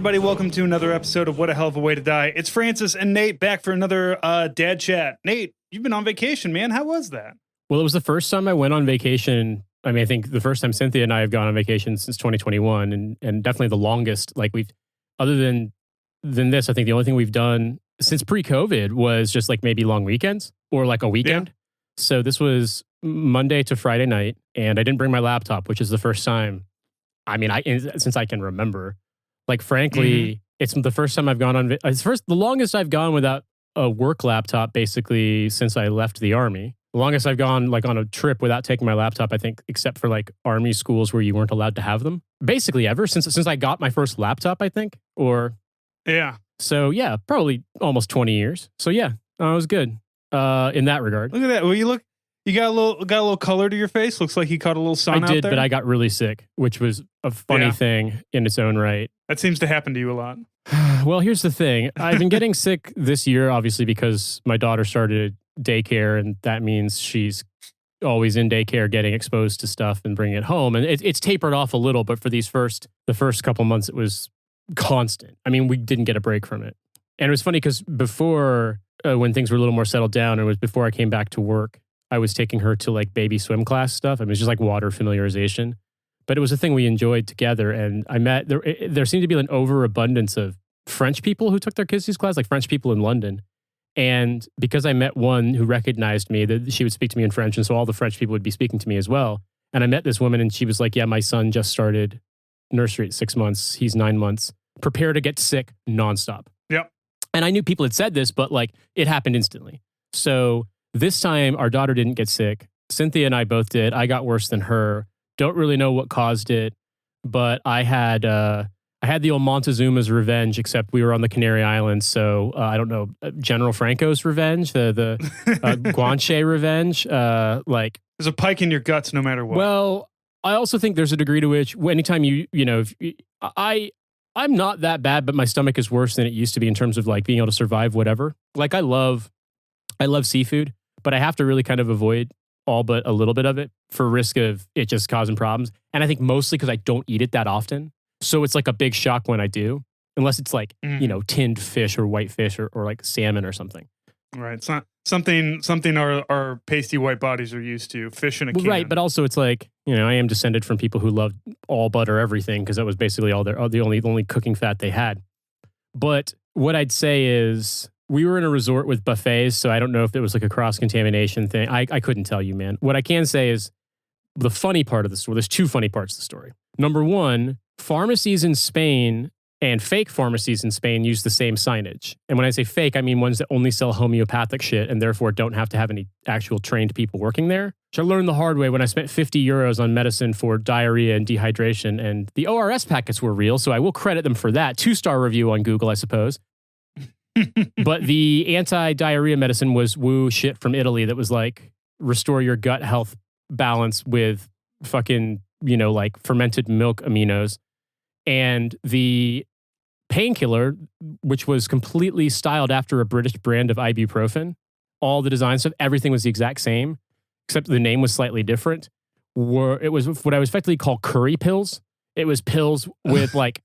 everybody. Welcome to another episode of What a Hell of a Way to Die. It's Francis and Nate back for another Dad Chat. Nate, you've been on vacation, man. How was that? Well, it was the first time I went on vacation. I mean, I think the first time Cynthia and I have gone on vacation since 2021, and definitely the longest. Like other than this, I think the only thing we've done since pre-COVID was just like maybe long weekends or like a weekend. Yeah. So this was Monday to Friday night, and I didn't bring my laptop, which is the first time. I mean, since I can remember. Like, frankly, It's the first time I've gone on. It's the longest I've gone without a work laptop, basically, since I left the Army. The longest I've gone like on a trip without taking my laptop, I think, except for like Army schools where you weren't allowed to have them. Basically, ever since I got my first laptop, I think. Yeah. So yeah, probably almost 20 years. So yeah, it was good in that regard. Look at that. Well, you got a little color to your face. Looks like you caught a little sun out there. I did, but I got really sick, which was a funny thing in its own right. That seems to happen to you a lot. Well, here's the thing. I've been getting sick this year, obviously, because my daughter started daycare, and that means she's always in daycare getting exposed to stuff and bringing it home. And it's tapered off a little, but for the first couple months, it was constant. I mean, we didn't get a break from it. And it was funny because before, when things were a little more settled down, and it was before I came back to work, I was taking her to like baby swim class stuff. I mean, it was just like water familiarization. But it was a thing we enjoyed together. And I met, there seemed to be an overabundance of French people who took their kids to these classes, like French people in London. And because I met one who recognized me, that she would speak to me in French. And so all the French people would be speaking to me as well. And I met this woman and she was like, yeah, my son just started nursery at 6 months. He's 9 months. Prepare to get sick nonstop. Yep. And I knew people had said this, but like it happened instantly. So this time our daughter didn't get sick. Cynthia and I both did. I got worse than her. Don't really know what caused it, but I had the old Montezuma's revenge, except we were on the Canary Islands. So I don't know, General Franco's revenge, the Guanche revenge. There's a pike in your guts no matter what. Well, I also think there's a degree to which anytime I'm not that bad, but my stomach is worse than it used to be in terms of like being able to survive whatever. Like I love seafood, but I have to really kind of avoid all but a little bit of it for risk of it just causing problems. And I think mostly because I don't eat it that often. So it's like a big shock when I do, unless it's like, tinned fish or white fish or like salmon or something. Right. It's not something our pasty white bodies are used to, fish in a can. Right. But also it's like, I am descended from people who loved all butter everything because that was basically the only cooking fat they had. But what I'd say is we were in a resort with buffets, so I don't know if it was like a cross-contamination thing. I couldn't tell you, man. What I can say is the funny part of the story, there's two funny parts of the story. Number one, pharmacies in Spain and fake pharmacies in Spain use the same signage. And when I say fake, I mean ones that only sell homeopathic shit and therefore don't have to have any actual trained people working there. Which I learned the hard way when I spent 50 euros on medicine for diarrhea and dehydration. And the ORS packets were real, so I will credit them for that. 2-star review on Google, I suppose. But the anti-diarrhea medicine was woo shit from Italy that was like, restore your gut health balance with fucking, like fermented milk aminos. And the painkiller, which was completely styled after a British brand of ibuprofen, all the design stuff, everything was the exact same, except the name was slightly different. It was what I was effectively call curry pills. It was pills with like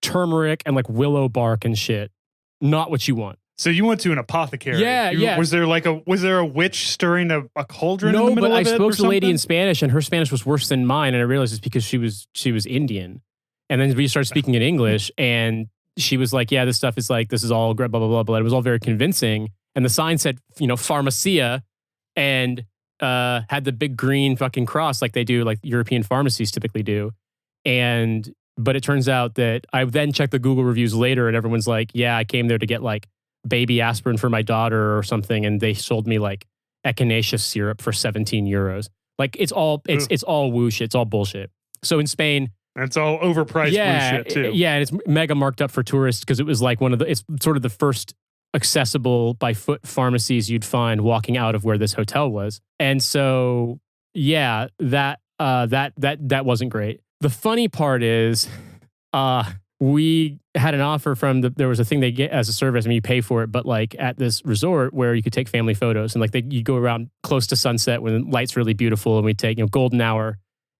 turmeric and like willow bark and shit. Not what you want. So you went to an apothecary. Yeah. Was there a witch stirring a cauldron in the middle of it? No, but I spoke to the lady something? in Spanish, and her Spanish was worse than mine, and I realized it's because she was Indian. And then we started speaking in English, and she was like, yeah, this stuff is like, this is all blah, blah, blah, blah. It was all very convincing. And the sign said, pharmacia, and had the big green fucking cross like they do, like European pharmacies typically do. But it turns out that I then checked the Google reviews later and everyone's like, yeah, I came there to get like baby aspirin for my daughter or something. And they sold me like echinacea syrup for 17 euros. Like it's all woo shit. It's all bullshit. So in Spain. It's all overpriced woo shit too. Yeah. And it's mega marked up for tourists because it was like it's sort of the first accessible by foot pharmacies you'd find walking out of where this hotel was. And so, yeah, that wasn't great. The funny part is, we had an offer from there was a thing they get as a service. I mean, you pay for it, but like at this resort where you could take family photos and like you go around close to sunset when the light's really beautiful and we take, golden hour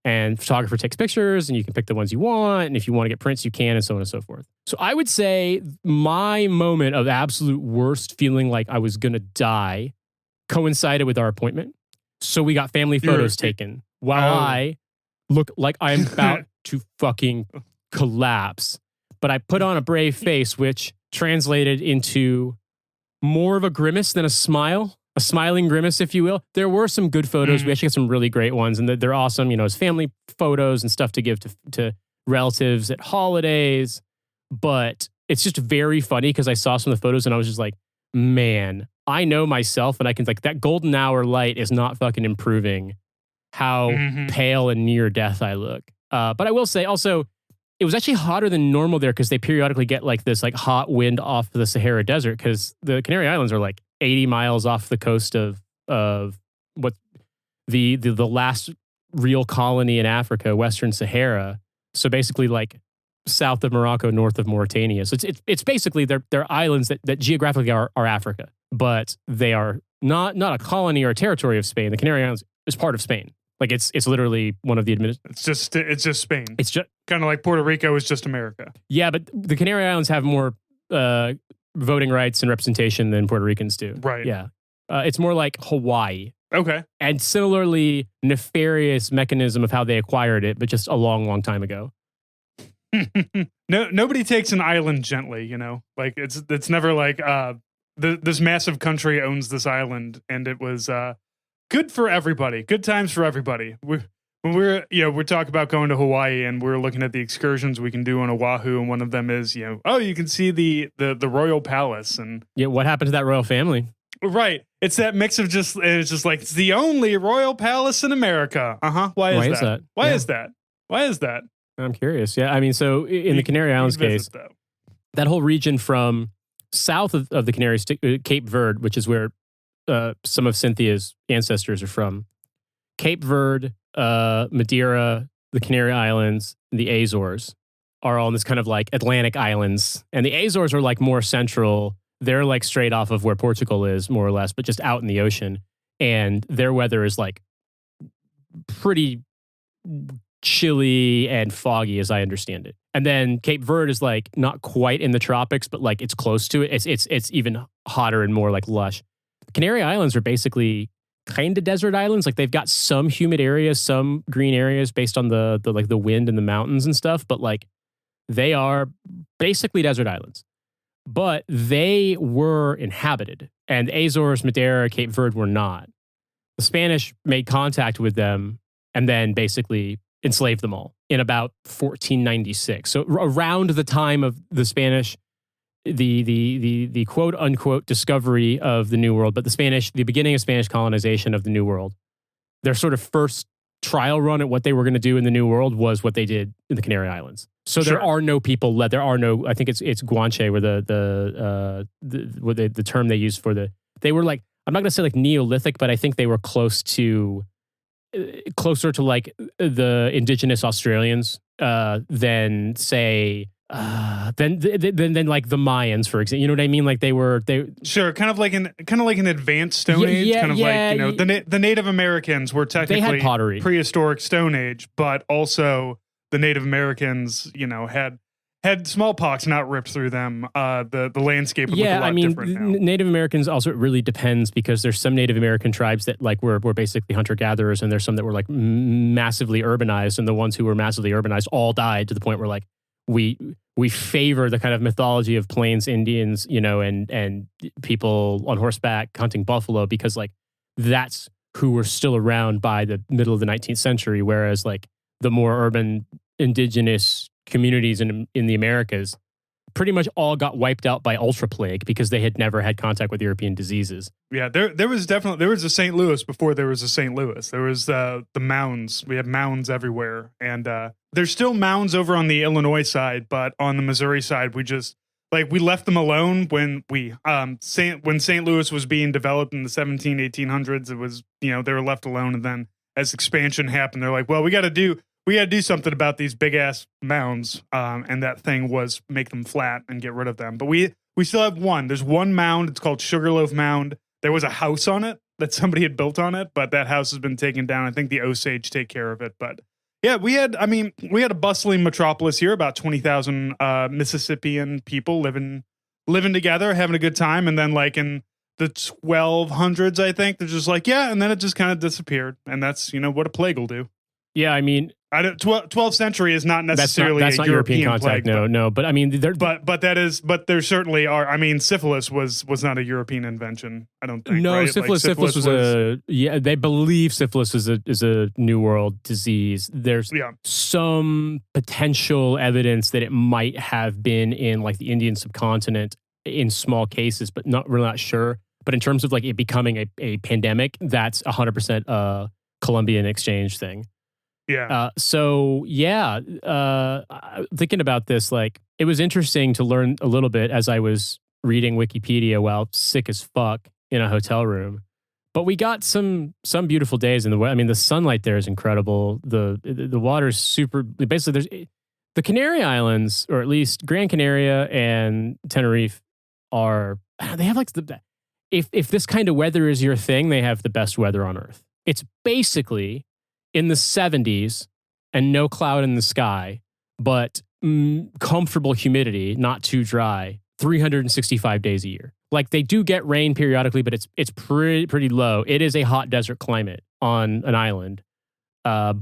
And photographer takes pictures and you can pick the ones you want. And if you want to get prints, you can, and so on and so forth. So I would say my moment of absolute worst feeling like I was going to die coincided with our appointment. So we got family photos taken while I look like I'm about to fucking collapse. But I put on a brave face, which translated into more of a grimace than a smile. A smiling grimace, if you will. There were some good photos. We actually got some really great ones, and they're awesome. You know, as family photos and stuff to give to relatives at holidays. But it's just very funny because I saw some of the photos and I was just like, man, I know myself, and I can, like, that golden hour light is not fucking improving how pale and near death I look. But I will say also, it was actually hotter than normal there because they periodically get like this like hot wind off the Sahara Desert, because the Canary Islands are like 80 miles off the coast of what the last real colony in Africa, Western Sahara. So basically like south of Morocco, north of Mauritania. So it's basically they're islands that geographically are Africa, but they are not a colony or a territory of Spain. The Canary Islands is part of Spain. Like it's literally one of the It's just Spain. It's just kind of like Puerto Rico is just America. Yeah, but the Canary Islands have more voting rights and representation than Puerto Ricans do. Right. Yeah. It's more like Hawaii. Okay. And similarly nefarious mechanism of how they acquired it, but just a long, long time ago. Nobody takes an island gently, you know. Like it's never like this massive country owns this island, and it was good for everybody. Good times for everybody. When we're talking about going to Hawaii, and we're looking at the excursions we can do on Oahu, and one of them is, you can see the royal palace. And yeah, what happened to that royal family? Right. It's that mix of it's the only royal palace in America. Why is that? Why is that? Why is that? I'm curious. Yeah, I mean, so in the Canary Islands case, that whole region from south of the Canaries to Cape Verde, which is where some of Cynthia's ancestors are from. Cape Verde, Madeira, the Canary Islands, the Azores are all in this kind of like Atlantic islands. And the Azores are like more central. They're like straight off of where Portugal is, more or less, but just out in the ocean. And their weather is like pretty chilly and foggy, as I understand it. And then Cape Verde is like not quite in the tropics, but like it's close to it. It's even hotter and more like lush. Canary Islands are basically kind of desert islands. Like they've got some humid areas, some green areas based on the like the wind and the mountains and stuff, but like they are basically desert islands. But they were inhabited, and Azores, Madeira, Cape Verde were not. The Spanish made contact with them and then basically enslaved them all in about 1496. So around the time of the Spanish, the quote unquote discovery of the New World, but the beginning of Spanish colonization of the New World, their sort of first trial run at what they were going to do in the New World was what they did in the Canary Islands. So there are no people left. There are no. I think it's Guanche, where the term they used for they were like, I'm not going to say like Neolithic, but I think they were closer to like the indigenous Australians than say than like the Mayans, for example. You know what I mean? Like they kind of like an advanced Stone Age, kind of like the Native Americans were technically they had pottery, prehistoric Stone Age, but also the Native Americans, had smallpox not ripped through them. The landscape would look a lot different now. Native Americans also, it really depends, because there's some Native American tribes that like were basically hunter-gatherers, and there's some that were like massively urbanized, and the ones who were massively urbanized all died to the point where like we favor the kind of mythology of Plains Indians, and people on horseback hunting buffalo, because like that's who were still around by the middle of the 19th century, whereas like the more urban indigenous communities in the Americas pretty much all got wiped out by ultra plague because they had never had contact with European diseases. Yeah, there was a St. Louis before there was a St. Louis. There was the mounds. We had mounds everywhere, and there's still mounds over on the Illinois side, but on the Missouri side, we left them alone when St. Louis was being developed in the 1800s. It was, they were left alone, and then as expansion happened, they're like, well, we got to do something about these big ass mounds, and that thing was make them flat and get rid of them. But we still have one. There's one mound. It's called Sugarloaf Mound. There was a house on it that somebody had built on it, but that house has been taken down. I think the Osage take care of it. But Yeah, we had a bustling metropolis here, about 20,000 Mississippian people living together, having a good time, and then like in the 1200s, I think they're just like, yeah, and then it just kind of disappeared, and that's what a plague will do. Yeah, I mean, 12th century is not necessarily that's not European contact. Plague, no. But I mean, but there certainly are. I mean, syphilis was not a European invention. I don't think. No, right? syphilis was a they believe syphilis is a New World disease. There's some potential evidence that it might have been in like the Indian subcontinent in small cases, but we're not sure. But in terms of like it becoming a pandemic, that's 100% a Columbian exchange thing. Yeah. Thinking about this, like it was interesting to learn a little bit as I was reading Wikipedia while sick as fuck in a hotel room. But we got some beautiful days in the way. I mean, the sunlight there is incredible. The water's super. Basically, there's the Canary Islands, or at least Gran Canaria and Tenerife, they have like if this kind of weather is your thing, they have the best weather on Earth. It's basically in the 70s and no cloud in the sky, but comfortable humidity, not too dry, 365 days a year. Like they do get rain periodically, but it's pretty low. It is a hot desert climate on an island, but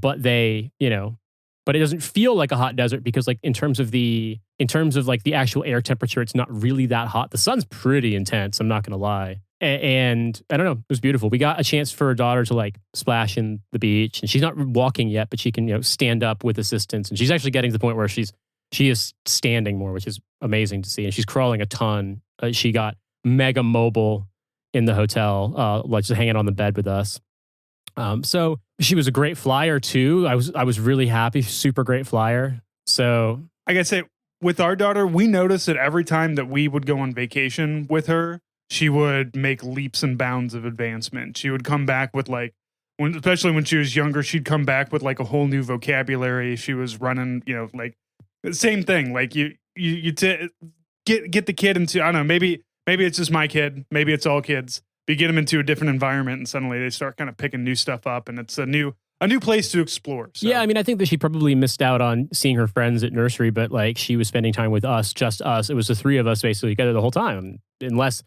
but it doesn't feel like a hot desert because like in terms of like the actual air temperature, it's not really that hot. The sun's pretty intense. I'm not gonna lie. And I don't know, it was beautiful. We got a chance for her daughter to like splash in the beach, and she's not walking yet, but she can stand up with assistance, and she's actually getting to the point where she is standing more, which is amazing to see, and she's crawling a ton. She got mega mobile in the hotel, like just hanging on the bed with us. So she was a great flyer too. I was really happy, super great flyer. So I gotta say, with our daughter, we noticed that every time that we would go on vacation with her, she would make leaps and bounds of advancement. She would come back with like, especially when she was younger, she'd come back with like a whole new vocabulary. She was running, like the same thing. Like you get the kid into, I don't know, maybe it's just my kid, maybe it's all kids. But you get them into a different environment, and suddenly they start kind of picking new stuff up, and it's a new place to explore. So. Yeah, I mean, I think that she probably missed out on seeing her friends at nursery, but like she was spending time with us, just us. It was the three of us basically together the whole time, unless.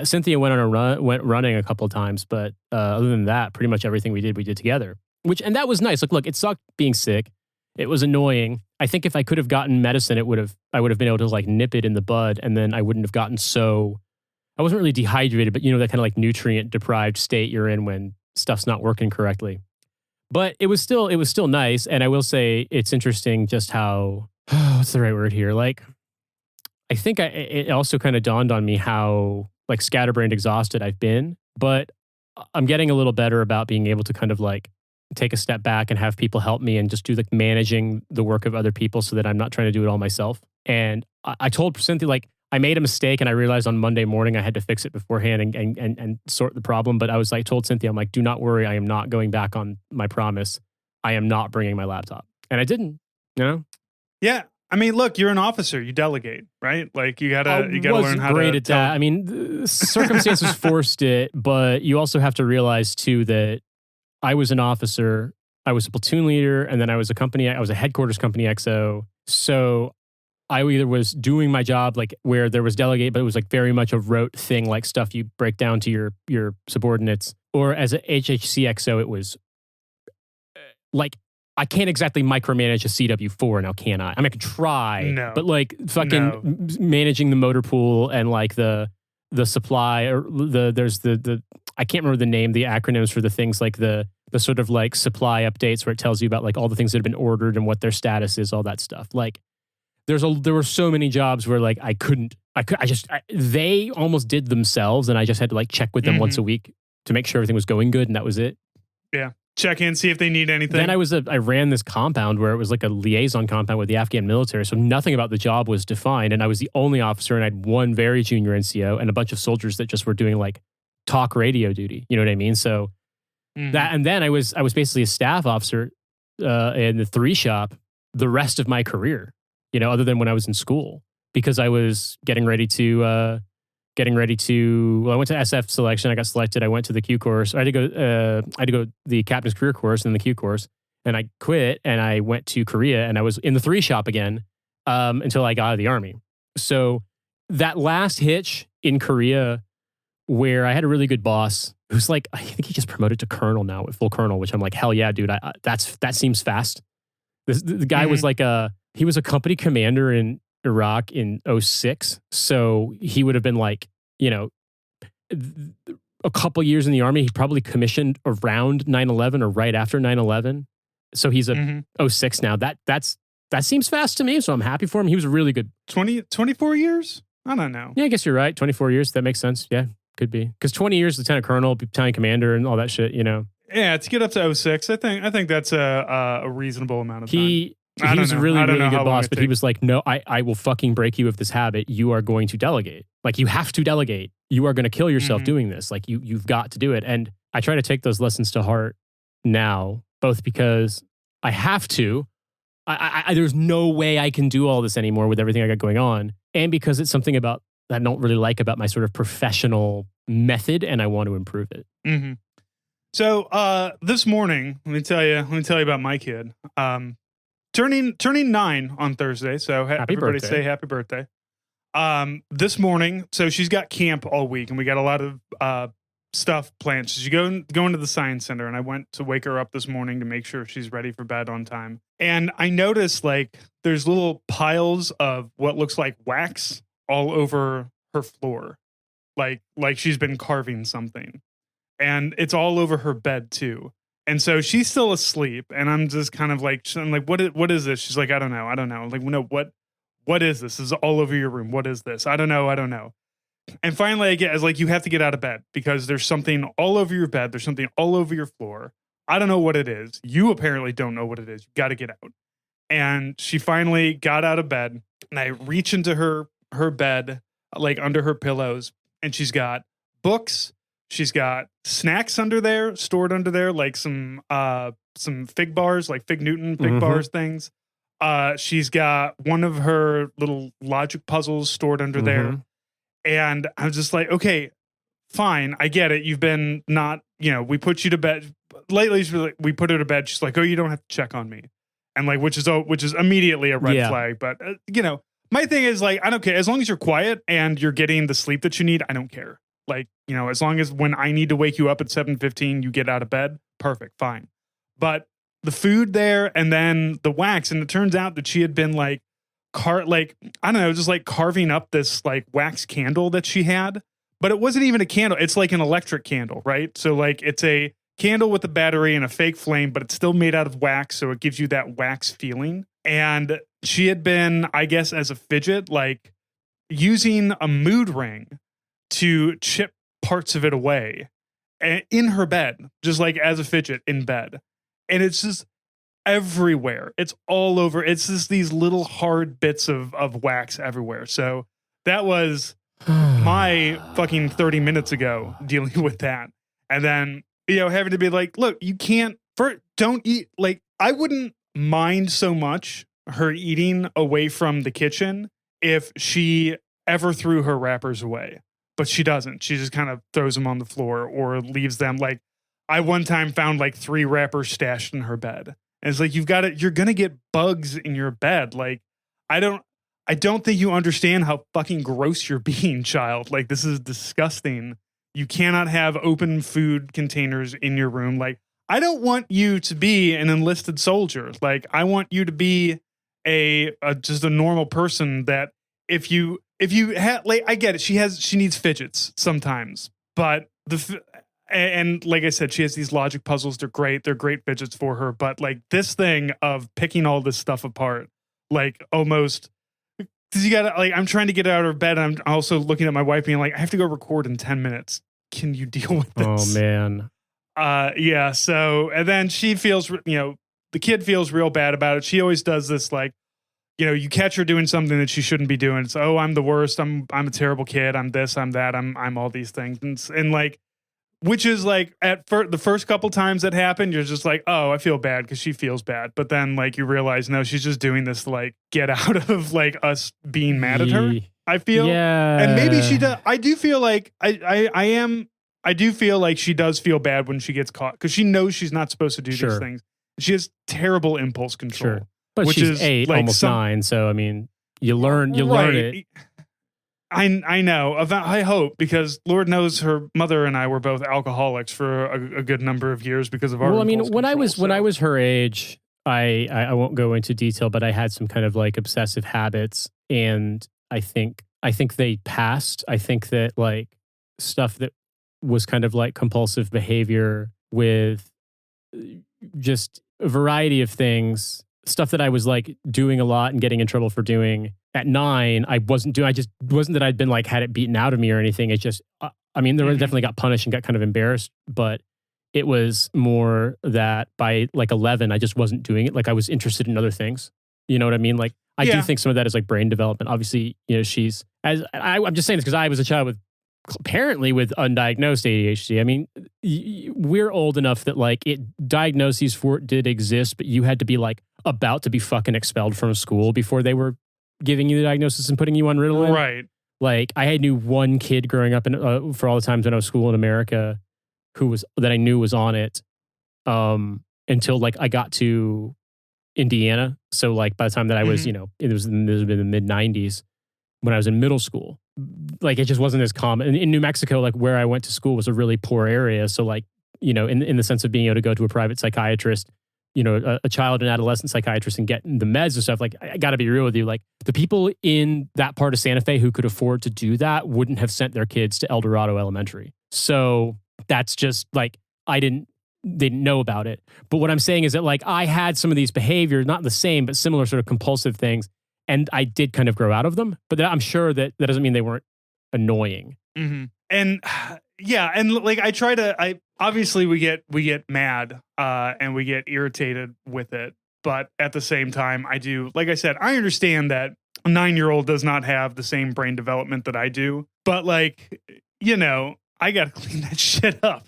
Cynthia went went running a couple of times, but other than that, pretty much everything we did together. And that was nice. Look, it sucked being sick. It was annoying. I think if I could have gotten medicine, I would have been able to like nip it in the bud, and then I wouldn't have gotten so. I wasn't really dehydrated, but that kind of like nutrient deprived state you're in when stuff's not working correctly. But it was still nice, and I will say it's interesting just how what's the right word here? Like, I think it also kind of dawned on me how. Like scatterbrained, exhausted I've been, but I'm getting a little better about being able to kind of like take a step back and have people help me and just do like managing the work of other people so that I'm not trying to do it all myself. And I told Cynthia, like, I made a mistake and I realized on Monday morning I had to fix it beforehand and sort the problem. But I was like, told Cynthia, I'm like, do not worry. I am not going back on my promise. I am not bringing my laptop. And I didn't, Yeah. I mean, look, you're an officer. You delegate, right? Like you gotta learn how to. Great at that. I mean, circumstances forced it, but you also have to realize too that I was an officer, I was a platoon leader, and then I was a headquarters company XO. So I either was doing my job like where there was delegate, but it was like very much a rote thing, like stuff you break down to your subordinates, or as a HHC XO, it was like. I can't exactly micromanage a CW4 now, can I? I mean, I could try, but like fucking managing the motor pool and like the supply or there's the I can't remember the name, the acronyms for the things like the sort of like supply updates where it tells you about like all the things that have been ordered and what their status is, all that stuff. Like there were so many jobs where like they almost did themselves, and I just had to like check with them once a week to make sure everything was going good, and that was it. Yeah. Check in, see if they need anything. Then I ran this compound where it was like a liaison compound with the Afghan military, so nothing about the job was defined, and I was the only officer, and I had one very junior NCO and a bunch of soldiers that just were doing like talk radio duty. You know what I mean? So that, and then I was basically a staff officer in the 3 shop the rest of my career. Other than when I was in school, because I was getting ready to. Well, I went to SF selection. I got selected. I went to the Q course. I had to go the captain's career course and the Q course. and I quit and I went to Korea and I was in the 3 shop again until I got out of the army. So that last hitch in Korea where I had a really good boss who's like, I think he just promoted to colonel now, full colonel, which I'm like, hell yeah, dude, that seems fast. The guy was like he was a company commander in Iraq in 06. So he would have been like, you know, a couple years in the army. He probably commissioned around 9/11 or right after 9/11. So he's a 06 now. That seems fast to me. So I'm happy for him. He was a really good 24 years. I don't know. Yeah, I guess you're right. 24 years. That makes sense. Yeah, could be because 20 years, lieutenant colonel, battalion commander, and all that shit. You know. Yeah, to get up to 06, I think that's a reasonable amount of time. He was a really good boss, but he was like, no, I will fucking break you of this habit. You are going to delegate. Like, you have to delegate. You are going to kill yourself doing this. Like, you've got to do it. And I try to take those lessons to heart now, both because I have to. There's no way I can do all this anymore with everything I got going on. And because it's something about that I don't really like about my sort of professional method, and I want to improve it. Mm-hmm. So this morning, let me tell you about my kid. Turning 9 on Thursday. So everybody say happy birthday. This morning, so she's got camp all week, and we got a lot of stuff planned. So she's going to the science center, and I went to wake her up this morning to make sure she's ready for bed on time. And I noticed like there's little piles of what looks like wax all over her floor, like she's been carving something. And it's all over her bed too. And so she's still asleep, and I'm just kind of like, what is this? She's like, I don't know. I'm like, no, what is this? This is all over your room. What is this? I don't know. And finally I was like, you have to get out of bed because there's something all over your bed. There's something all over your floor. I don't know what it is. You apparently don't know what it is. You got to get out. And she finally got out of bed, and I reach into her bed, like under her pillows, and she's got books. She's got snacks stored under there, like some fig bars, like Fig Newton fig bars things. She's got one of her little logic puzzles stored under there. And I was just like, okay, fine. I get it. You've been we put you to bed. Lately, we put her to bed. She's like, oh, you don't have to check on me. And like, which is immediately a red flag. But, my thing is like, I don't care. As long as you're quiet and you're getting the sleep that you need, I don't care. Like, as long as when I need to wake you up at 7:15, you get out of bed, perfect, fine. But the food there and then the wax, and it turns out that she had been like, just like carving up this like wax candle that she had, but it wasn't even a candle. It's like an electric candle, right? So like it's a candle with a battery and a fake flame, but it's still made out of wax, so it gives you that wax feeling. And she had been, I guess, as a fidget, like using a mood ring to chip parts of it away in her bed, just like as a fidget in bed. And it's just everywhere. It's all over. It's just these little hard bits of wax everywhere. So that was my fucking 30 minutes ago dealing with that. And then, having to be like, look, you don't eat. Like, I wouldn't mind so much her eating away from the kitchen if she ever threw her wrappers away. But she doesn't. She just kind of throws them on the floor or leaves them. Like, I one time found like 3 wrappers stashed in her bed. And it's like, you're going to get bugs in your bed. Like, I don't think you understand how fucking gross you're being, child. Like, this is disgusting. You cannot have open food containers in your room. Like, I don't want you to be an enlisted soldier. Like, I want you to be just a normal person that if you had, like, I get it. She needs fidgets sometimes, but and like I said, she has these logic puzzles. They're great. They're great fidgets for her. But like this thing of picking all this stuff apart, like almost, because you gotta, like, I'm trying to get out of bed. And I'm also looking at my wife being like, I have to go record in 10 minutes. Can you deal with this? Oh man. Yeah. So, and then she feels, the kid feels real bad about it. She always does this, like, you catch her doing something that she shouldn't be doing. It's, oh, I'm the worst. I'm a terrible kid. I'm this, I'm that. I'm all these things. And like, which is like the first couple times that happened, you're just like, oh, I feel bad because she feels bad. But then like you realize, no, she's just doing this to like get out of like us being mad at her. I feel, and maybe she does. I do feel like I do feel like she does feel bad when she gets caught because she knows she's not supposed to do these things. She has terrible impulse control. Sure. But which she's is 8, like almost 9. So, I mean, you learn it. I know. I hope, because Lord knows her mother and I were both alcoholics for a good number of years because of our. Well, I mean, when I control, was her age, I won't go into detail, but I had some kind of like obsessive habits, and I think they passed. I think that like stuff that was kind of like compulsive behavior with just a variety of things, stuff that I was like doing a lot and getting in trouble for doing at 9. I wasn't doing. I just wasn't that I'd been like had it beaten out of me or anything. It just, I mean, there definitely got punished and got kind of embarrassed, but it was more that by like 11, I just wasn't doing it. Like I was interested in other things. You know what I mean? Like I do think some of that is like brain development. Obviously, you know, I'm just saying this because I was a child with apparently with undiagnosed ADHD. I mean, we're old enough that like diagnoses for it did exist, but you had to be like about to be fucking expelled from school before they were giving you the diagnosis and putting you on Ritalin. Right. Like I knew one kid growing up for all the times when I was school in America that I knew was on it until like I got to Indiana. So like by the time that I was, you know, it was in the mid 90s when I was in middle school. Like it just wasn't as common. In New Mexico, like where I went to school was a really poor area. So like, you know, in the sense of being able to go to a private psychiatrist, you know, a child and adolescent psychiatrist and get the meds and stuff, like I got to be real with you. Like the people in that part of Santa Fe who could afford to do that wouldn't have sent their kids to El Dorado Elementary. So that's just like, they didn't know about it. But what I'm saying is that like I had some of these behaviors, not the same, but similar sort of compulsive things. And I did kind of grow out of them, but I'm sure that doesn't mean they weren't annoying. And yeah, and like I obviously we get mad and we get irritated with it, but at the same time I do, like I said, I understand that a 9-year-old does not have the same brain development that I do, but like, you know, I got to clean that shit up.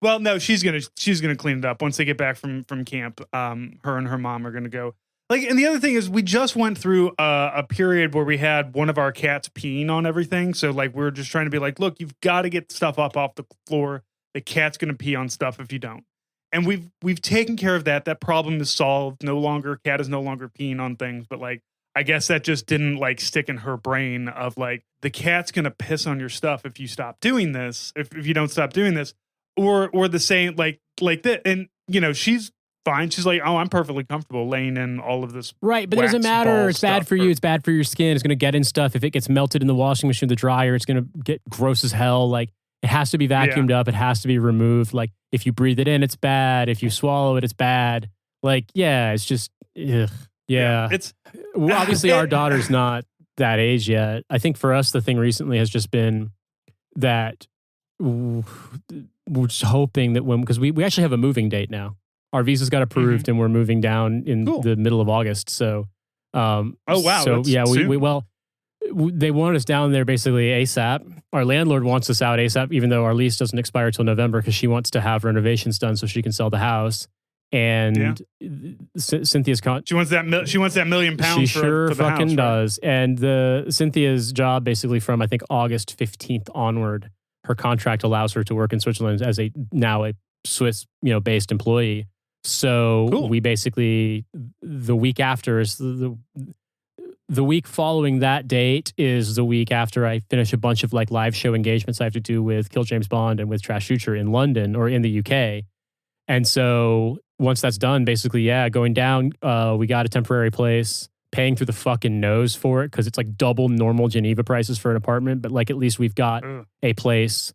Well, no, she's gonna clean it up once they get back from camp. Her and her mom are gonna go. Like, and the other thing is we just went through a period where we had one of our cats peeing on everything. So like, we're just trying to be like, look, you've got to get stuff up off the floor. The cat's going to pee on stuff if you don't. And we've taken care of that. That problem is solved. Cat is no longer peeing on things. But like, I guess that just didn't like stick in her brain of like, the cat's going to piss on your stuff if you stop doing this, if you don't stop doing this, or the same, like that. And you know, she's fine. She's like, oh, I'm perfectly comfortable laying in all of this. Right, but it doesn't matter. It's bad for you. It's bad for your skin. It's going to get in stuff. If it gets melted in the washing machine, the dryer, it's going to get gross as hell. Like it has to be vacuumed up. It has to be removed. Like if you breathe it in, it's bad. If you swallow it, it's bad. Like, yeah, it's just, ugh. Yeah. It's well, obviously our daughter's not that age yet. I think for us, the thing recently has just been that we're just hoping that because we actually have a moving date now. Our visa's got approved and we're moving down in the middle of August. So, oh wow. So yeah, they want us down there basically ASAP. Our landlord wants us out ASAP, even though our lease doesn't expire till November because she wants to have renovations done so she can sell the house. And Cynthia's she wants that £1 million. She sure for the fucking house, does. Right? And Cynthia's job basically from I think August 15th onward, her contract allows her to work in Switzerland as a Swiss based employee. So we basically the week after is the week following that date is the week after I finish a bunch of like live show engagements I have to do with Kill James Bond and with Trash Future in London or in the UK. And so once that's done, basically, going down, we got a temporary place, paying through the fucking nose for it because it's like double normal Geneva prices for an apartment. But like at least we've got a place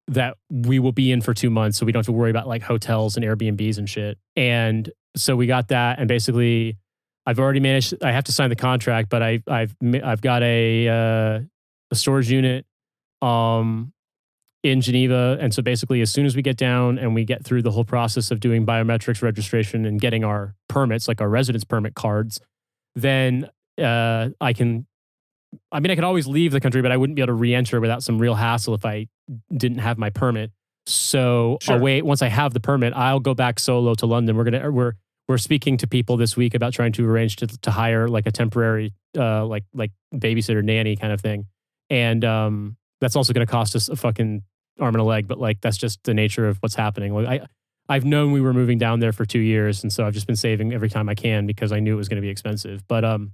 that we will be in for 2 months, so we don't have to worry about like hotels and Airbnbs and shit. And so we got that, and basically, I've already managed. I have to sign the contract, but I've got a storage unit in Geneva, and so basically, as soon as we get down and we get through the whole process of doing biometrics registration and getting our permits, like our residence permit cards, then I can always leave the country, but I wouldn't be able to re-enter without some real hassle if I didn't have my permit. So I'll wait. Once I have the permit, I'll go back solo to London. We're speaking to people this week about trying to arrange to hire like a temporary like babysitter nanny kind of thing. And that's also going to cost us a fucking arm and a leg, but like that's just the nature of what's happening. Like I've known we were moving down there for 2 years, and so I've just been saving every time I can because I knew it was going to be expensive. But I'm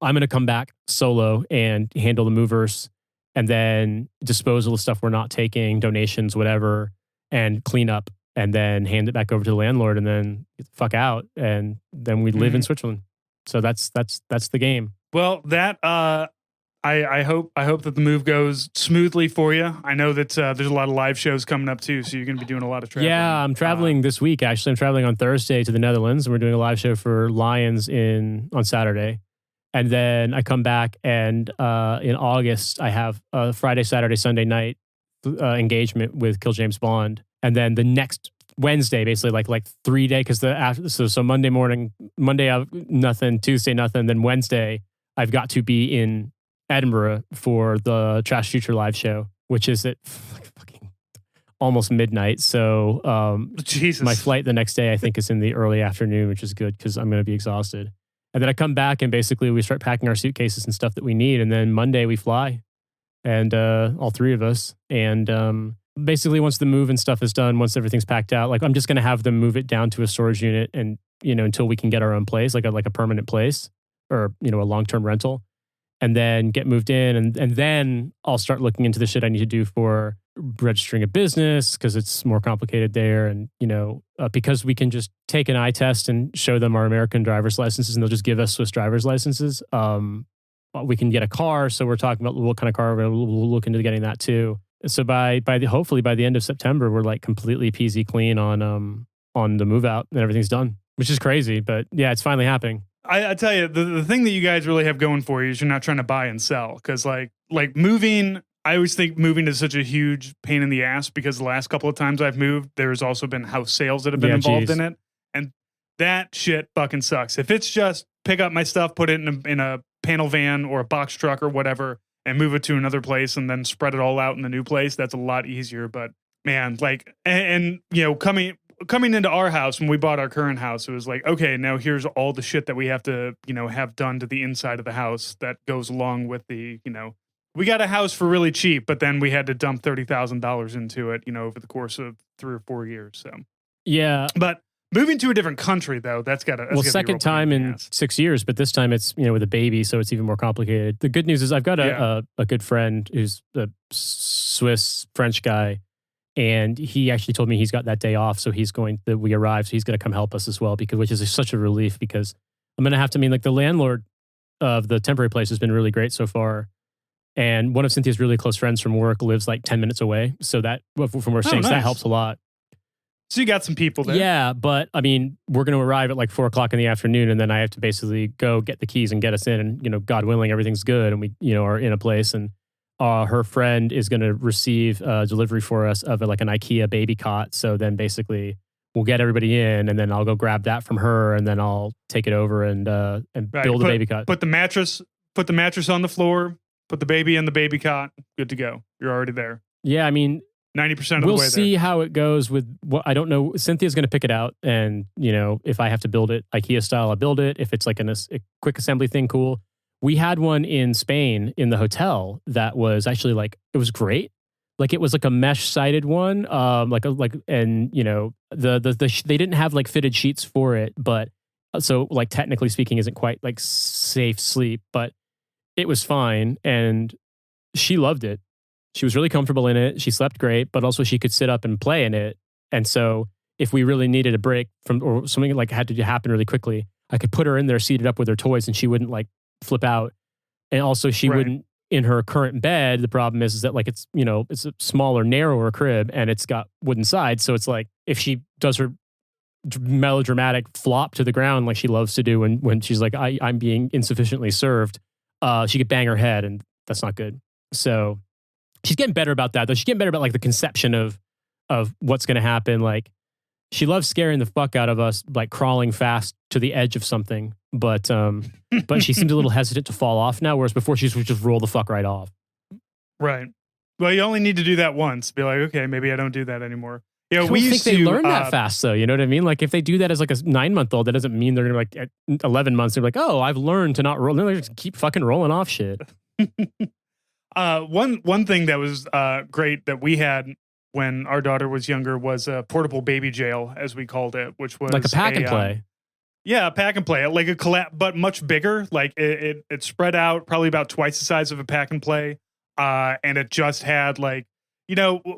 going to come back solo and handle the movers, and then disposal of stuff we're not taking, donations, whatever, and clean up, and then hand it back over to the landlord, and then get the fuck out, and then we live in Switzerland. So that's the game. Well, that I hope that the move goes smoothly for you. I know that there's a lot of live shows coming up too, so you're going to be doing a lot of traveling. Yeah, I'm traveling this week. Actually, I'm traveling on Thursday to the Netherlands, and we're doing a live show for Lions on Saturday. And then I come back, and in August I have a Friday, Saturday, Sunday night engagement with Kill James Bond, and then the next Wednesday, basically like 3 day, because so Monday morning, Monday I've nothing, Tuesday nothing, then Wednesday I've got to be in Edinburgh for the Trash Future live show, which is at fucking almost midnight. So Jesus, my flight the next day I think is in the early afternoon, which is good because I'm going to be exhausted. And then I come back and basically we start packing our suitcases and stuff that we need, and then Monday we fly, and all three of us. And basically once the move and stuff is done, once everything's packed out, like I'm just going to have them move it down to a storage unit, and until we can get our own place, like a permanent place, or a long-term rental, and then get moved in, and then I'll start looking into the shit I need to do for registering a business, because it's more complicated there. And because we can just take an eye test and show them our American driver's licenses, and they'll just give us Swiss driver's licenses. We can get a car, so we're talking about what kind of car we'll look into getting that too. So hopefully by the end of September, we're like completely peasy clean on the move out, and everything's done, which is crazy. But yeah, it's finally happening. I tell you, the thing that you guys really have going for you is you're not trying to buy and sell, because like moving, I always think moving is such a huge pain in the ass, because the last couple of times I've moved, there's also been house sales that have been involved in it, and that shit fucking sucks. If it's just pick up my stuff, put it in a panel van or a box truck or whatever, and move it to another place, and then spread it all out in the new place, that's a lot easier. But man, like, and coming into our house, when we bought our current house, it was like, okay, now here's all the shit that we have to, have done to the inside of the house that goes along with the, we got a house for really cheap, but then we had to dump $30,000 into it, over the course of 3 or 4 years. So yeah, but moving to a different country though, that's got to second time in 6 years, but this time it's with a baby, so it's even more complicated. The good news is I've got a good friend who's a Swiss French guy. And he actually told me he's got that day off, so we arrived, so he's going to come help us as well, which is such a relief, because I'm going to have to, the landlord of the temporary place has been really great so far. And one of Cynthia's really close friends from work lives like 10 minutes away. So that, from where we're staying, so that helps a lot. So you got some people there. Yeah, but we're going to arrive at like 4 o'clock in the afternoon, and then I have to basically go get the keys and get us in, and, God willing, everything's good, and we, are in a place. And her friend is going to receive a delivery for us of an IKEA baby cot. So then basically we'll get everybody in, and then I'll go grab that from her, and then I'll take it over and build a baby cot. Put the mattress on the floor, put the baby in the baby cot. Good to go. You're already there. Yeah, 90% of the way there. We'll see how it goes with what, I don't know. Cynthia's going to pick it out, and if I have to build it IKEA style, I'll build it. If it's like a quick assembly thing, cool. We had one in Spain in the hotel that was actually it was great. Like it was like a mesh sided one. And they didn't have fitted sheets for it, but so technically speaking isn't quite safe sleep, but it was fine. And she loved it. She was really comfortable in it. She slept great, but also she could sit up and play in it. And so if we really needed a break from, or something had to happen really quickly, I could put her in there seated up with her toys, and she wouldn't flip out. And also she wouldn't, in her current bed, the problem is that it's it's a smaller, narrower crib, and it's got wooden sides, so it's if she does her melodramatic flop to the ground like she loves to do when she's I'm being insufficiently served, she could bang her head, and that's not good. So she's getting better about that, though. She's getting better about the conception of what's going to happen. She loves scaring the fuck out of us, crawling fast to the edge of something. But she seems a little hesitant to fall off now, whereas before she would just roll the fuck right off. Right. Well, you only need to do that once. Be like, okay, maybe I don't do that anymore. I don't think they learn that fast, though. You know what I mean? If they do that as a 9-month-old, that doesn't mean they're going to at 11 months, they're like, oh, I've learned to not roll. They just keep fucking rolling off shit. One thing that was great that we had when our daughter was younger was a portable baby jail, as we called it, which was like a pack and play. Yeah, a pack and play, like a but much bigger. Like it spread out probably about twice the size of a pack and play, and it just had like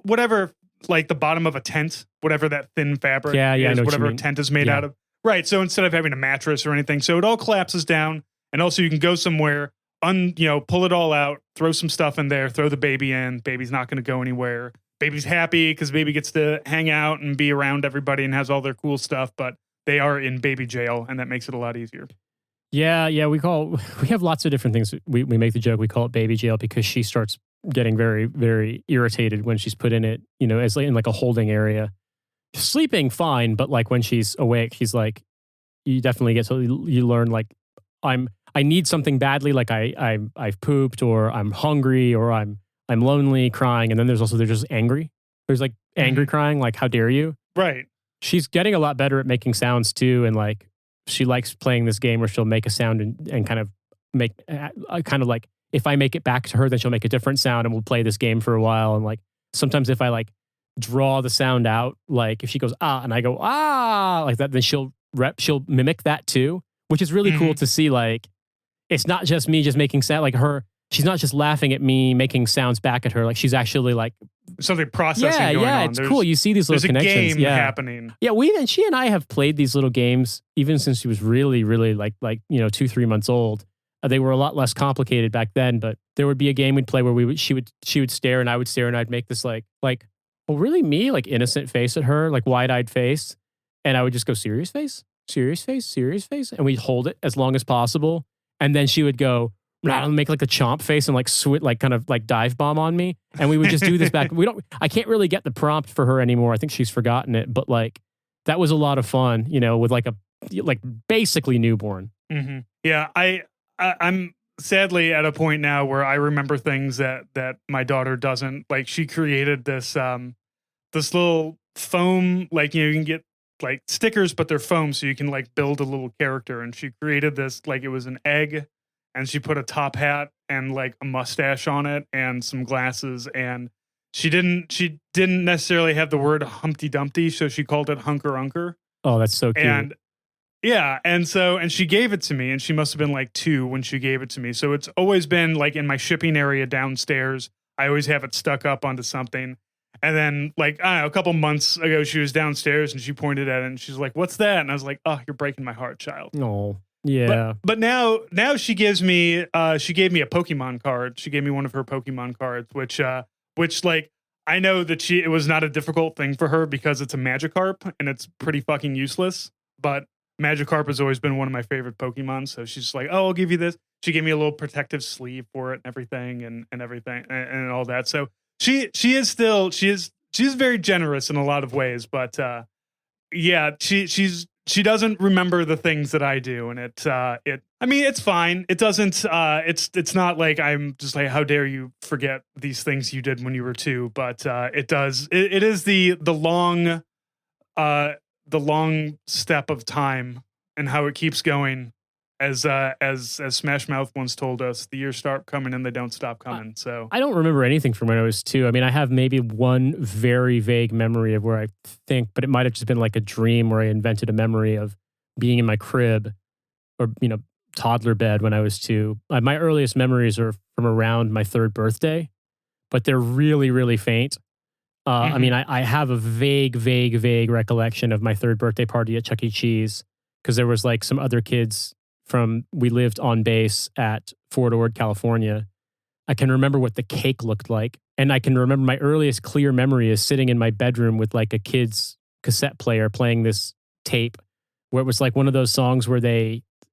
whatever, like the bottom of a tent, whatever that thin fabric is, whatever a tent is made out of. Right. So instead of having a mattress or anything, so it all collapses down, and also you can go somewhere, pull it all out, throw some stuff in there, throw the baby in. Baby's not going to go anywhere. Baby's happy because baby gets to hang out and be around everybody and has all their cool stuff, but they are in baby jail, and that makes it a lot easier. Yeah, we have lots of different things. We make the joke, we call it baby jail because she starts getting very, very irritated when she's put in it, as in like a holding area. Sleeping fine, but like when she's awake, she's like, you definitely get to, you learn like, I need something badly, like I've pooped, or I'm hungry, or I'm lonely, crying, and then they're just angry. There's like angry crying, like how dare you? Right. She's getting a lot better at making sounds too, and like she likes playing this game where she'll make a sound and kind of make kind of like if I make it back to her, then she'll make a different sound, and we'll play this game for a while. And like sometimes if I like draw the sound out, like if she goes ah and I go ah like that, then she'll mimic that too, which is really cool to see. Like it's not just me just making sound, like she's not just laughing at me making sounds back at her, like she's actually like something processing going on. It's cool. You see these little connections. There's a game happening. Yeah, she and I have played these little games even since she was really, really like 2-3 months old. They were a lot less complicated back then, but there would be a game we'd play where she would stare and I would stare, and I'd make this like oh really me, like innocent face at her, like wide-eyed face, and I would just go serious face, and we'd hold it as long as possible, and then she would go make like a chomp face and like like kind of like dive bomb on me, and we would just do this back. I can't really get the prompt for her anymore. I think she's forgotten it, but like that was a lot of fun, with like basically newborn. Mm-hmm. Yeah, I'm sadly at a point now where I remember things that my daughter doesn't. Like she created this this little foam, like you can get like stickers, but they're foam, so you can like build a little character. And she created this like it was an egg. And she put a top hat and like a mustache on it and some glasses, and she didn't necessarily have the word Humpty Dumpty, so she called it Hunker Unker. Oh, that's so cute. And yeah, and she gave it to me, and she must have been like 2 when she gave it to me. So it's always been like in my shipping area downstairs. I always have it stuck up onto something. And then like I don't know, a couple months ago, she was downstairs and she pointed at it and she's like, "What's that?" And I was like, "Oh, you're breaking my heart, child." No. Yeah, but now she gives me she gave me a Pokemon card. She gave me one of her Pokemon cards, which like I know that it was not a difficult thing for her because it's a Magikarp and it's pretty fucking useless. But Magikarp has always been one of my favorite Pokemon, so she's like, "Oh, I'll give you this." She gave me a little protective sleeve for it and everything and everything and all that. So she is very generous in a lot of ways, but yeah, she doesn't remember the things that I do, and I mean, it's fine. It doesn't, it's not like I'm just like, how dare you forget these things you did when you were 2, but it does, it is the long step of time and how it keeps going. As Smash Mouth once told us, the years start coming and they don't stop coming. So I don't remember anything from when I was 2. I mean, I have maybe one very vague memory of where I think, but it might have just been like a dream where I invented a memory of being in my crib or toddler bed when I was 2. My earliest memories are from around my 3rd birthday, but they're really, really faint. I mean, I have a vague recollection of my 3rd birthday party at Chuck E. Cheese because there was like some other kids we lived on base at Fort Ord, California. I can remember what the cake looked like. And I can remember my earliest clear memory is sitting in my bedroom with like a kid's cassette player playing this tape where it was like one of those songs where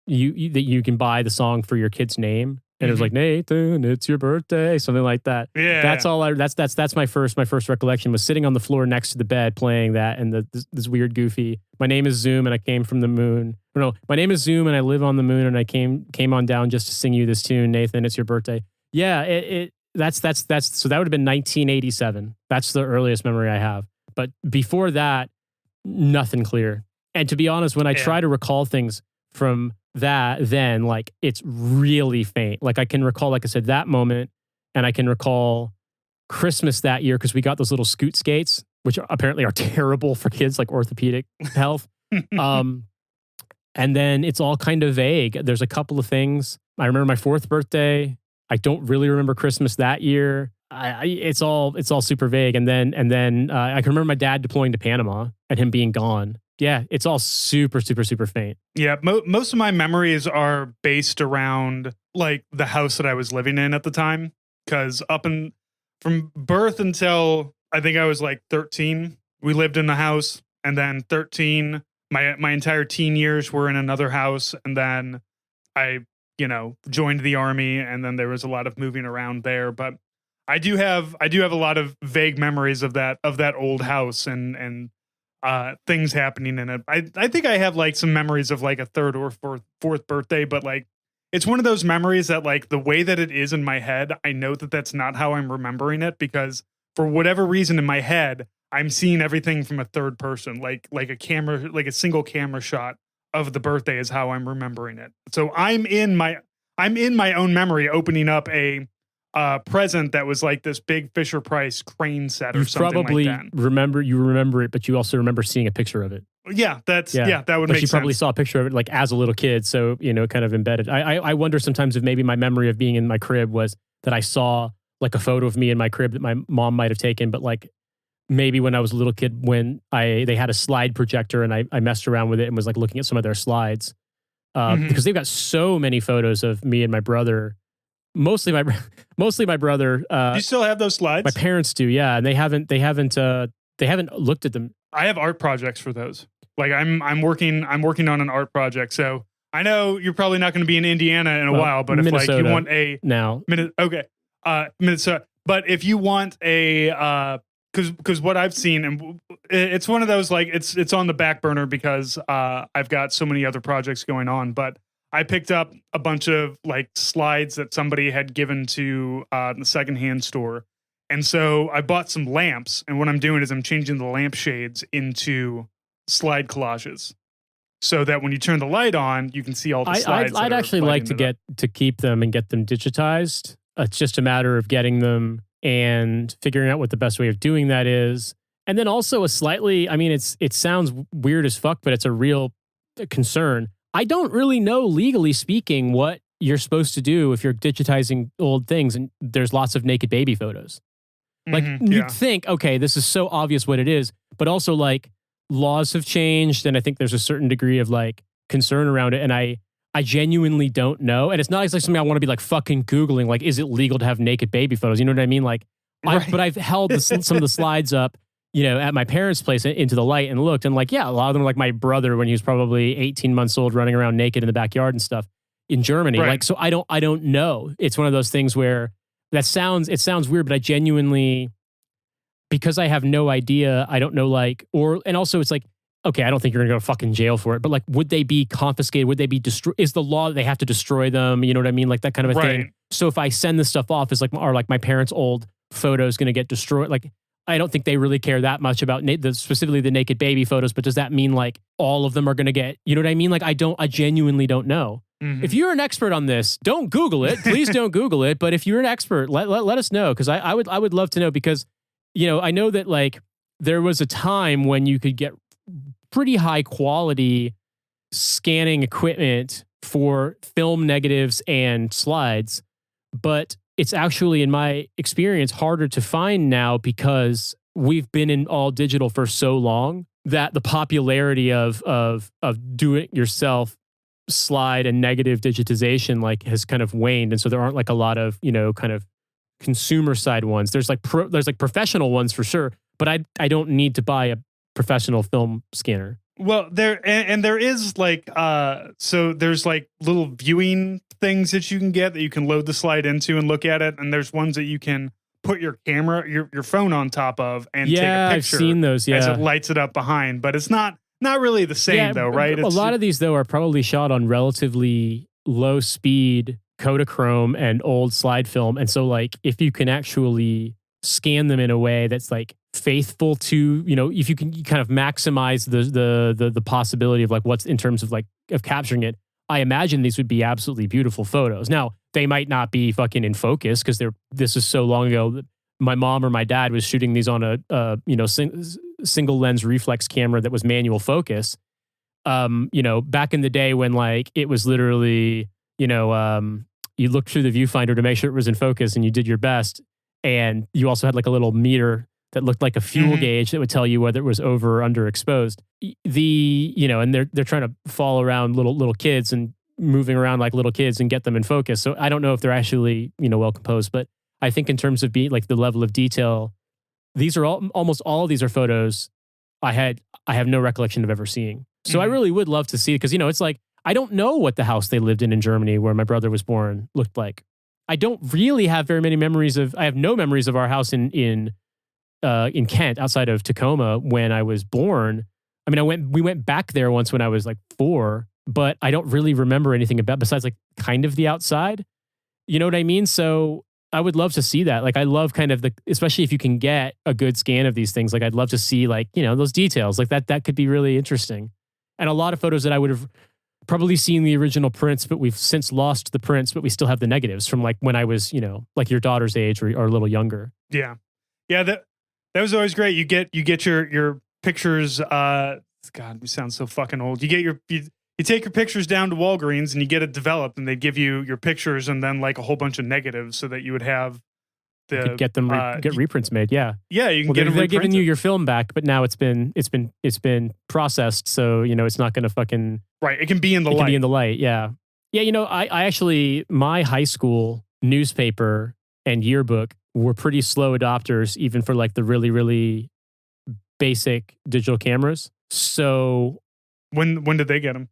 you can buy the song for your kid's name. And it was like, "Nathan, it's your birthday," something like that. Yeah. That's my first recollection was sitting on the floor next to the bed playing that and this weird goofy, "My name is Zoom and I came from the moon." No, "My name is Zoom and I live on the moon and I came on down just to sing you this tune, Nathan, it's your birthday." Yeah, that's so that would have been 1987. That's the earliest memory I have. But before that, nothing clear. And to be honest, when I try to recall things from that, then like it's really faint. Like I can recall, like I said, that moment, and I can recall Christmas that year because we got those little scoot skates, which apparently are terrible for kids, like orthopedic health. And then it's all kind of vague. There's a couple of things. I remember my 4th birthday. I don't really remember Christmas that year. It's all super vague. And then I can remember my dad deploying to Panama and him being gone. Yeah, it's all super, super, super faint. Yeah, most of my memories are based around like the house that I was living in at the time. Because from birth until I think I was like 13, we lived in the house, and then 13, my entire teen years were in another house, and then I joined the army, and then there was a lot of moving around there. But I do have a lot of vague memories of that old house and things happening in it. I think I have like some memories of like a 3rd or 4th birthday, but like it's one of those memories that like the way that it is in my head, I know that that's not how I'm remembering it, because for whatever reason in my head, I'm seeing everything from a third person, like a camera, like a single camera shot of the birthday is how I'm remembering it. So I'm in my own memory opening up a present that was like this big Fisher Price crane set or something probably like that. remember it, but you also remember seeing a picture of it. Yeah, that would make sense. But you probably saw a picture of it like as a little kid, so kind of embedded. I wonder sometimes if maybe my memory of being in my crib was that I saw like a photo of me in my crib that my mom might have taken, but like maybe when I was a little kid when they had a slide projector and I messed around with it and was like looking at some of their slides because they've got so many photos of me and my brother. Mostly my brother. Do you still have those slides? My parents do, yeah, and they haven't looked at them. I have art projects for those. Like I'm working on an art project. So I know you're probably not going to be in Indiana in a while, but if like you want a now Minnesota, but if you want a because what I've seen, and it's one of those like it's on the back burner because I've got so many other projects going on, but I picked up a bunch of like slides that somebody had given to the secondhand store. And so I bought some lamps, and what I'm doing is I'm changing the lampshades into slide collages so that when you turn the light on, you can see all the slides. I'd actually like to keep them and get them digitized. It's just a matter of getting them and figuring out what the best way of doing that is. And then also it sounds weird as fuck, but it's a real concern. I don't really know, legally speaking, what you're supposed to do if you're digitizing old things and there's lots of naked baby photos. Like, you'd think, okay, this is so obvious what it is, but also, like, laws have changed, and I think there's a certain degree of, like, concern around it, and I genuinely don't know. And it's not like something I want to be, like, fucking Googling, like, is it legal to have naked baby photos? You know what I mean? Like, right. But I've held some of the slides up, at my parents' place into the light and looked, and, like, yeah, a lot of them are like my brother when he was probably 18 months old running around naked in the backyard and stuff in Germany. Right. Like, so I don't know. It's one of those things where it sounds weird, but I genuinely, because I have no idea, I don't know, like, and also it's like, okay, I don't think you're gonna go to fucking jail for it, but like, would they be confiscated? Would they be destroyed? Is the law that they have to destroy them? You know what I mean? Like that kind of a thing. So if I send this stuff off, are like my parents' old photos gonna get destroyed? Like, I don't think they really care that much about specifically the naked baby photos, but does that mean like all of them are gonna get, you know what I mean? Like, I genuinely don't know. Mm-hmm. If you're an expert on this, don't Google it. Please don't Google it. But if you're an expert, let us know, because I would love to know, because I know that like there was a time when you could get pretty high quality scanning equipment for film negatives and slides, but it's actually, in my experience, harder to find now because we've been in all digital for so long that the popularity of do it yourself slide and negative digitization like has kind of waned, and so there aren't like a lot of kind of consumer side ones. There's like professional ones for sure, but I don't need to buy a professional film scanner. Well, there is like so there's like little viewing things that you can get that you can load the slide into and look at it, and there's ones that you can put your camera, your phone on top of and take a picture. I've seen those. Yeah, as it lights it up behind, but it's not really the same though, right? A lot of these though are probably shot on relatively low speed Kodachrome and old slide film, and so like if you can actually scan them in a way that's like faithful to, if you can kind of maximize the possibility of like what's in terms of like of capturing it, I imagine these would be absolutely beautiful photos. Now, they might not be fucking in focus because this is so long ago. my mom or my dad was shooting these on a single lens reflex camera that was manual focus. Back in the day when like it was literally, you looked through the viewfinder to make sure it was in focus and you did your best. And you also had like a little meter that looked like a fuel gauge that would tell you whether it was over or underexposed. And they're trying to follow around little kids and moving around like little kids and get them in focus. So I don't know if they're actually, well composed, but I think in terms of being like the level of detail, these are almost all of these are photos I have no recollection of ever seeing. So I really would love to see it because, it's like, I don't know what the house they lived in Germany where my brother was born looked like. I don't really have very many memories I have no memories of our house in Kent outside of Tacoma when I was born. I mean, we went back there once when I was like 4, but I don't really remember anything about besides like kind of the outside. You know what I mean? So I would love to see that. Like I love kind of especially if you can get a good scan of these things, like I'd love to see like, those details like that could be really interesting. And a lot of photos that I would have probably seen the original prints, but we've since lost the prints, but we still have the negatives from like when I was, like your daughter's age or a little younger. Yeah. Yeah. That was always great. You get your pictures. God, we sound so fucking old. You get you take your pictures down to Walgreens and you get it developed and they give you your pictures and then like a whole bunch of negatives so that you would have get them get reprints made. Yeah. Yeah. You can get them. They're giving you your film back, but now it's been processed. So, it's not going to fucking. Right. It can be in the light. It can be in the light. Yeah. Yeah. I actually, my high school newspaper and yearbook were pretty slow adopters, even for like the really, really basic digital cameras. So when did they get them?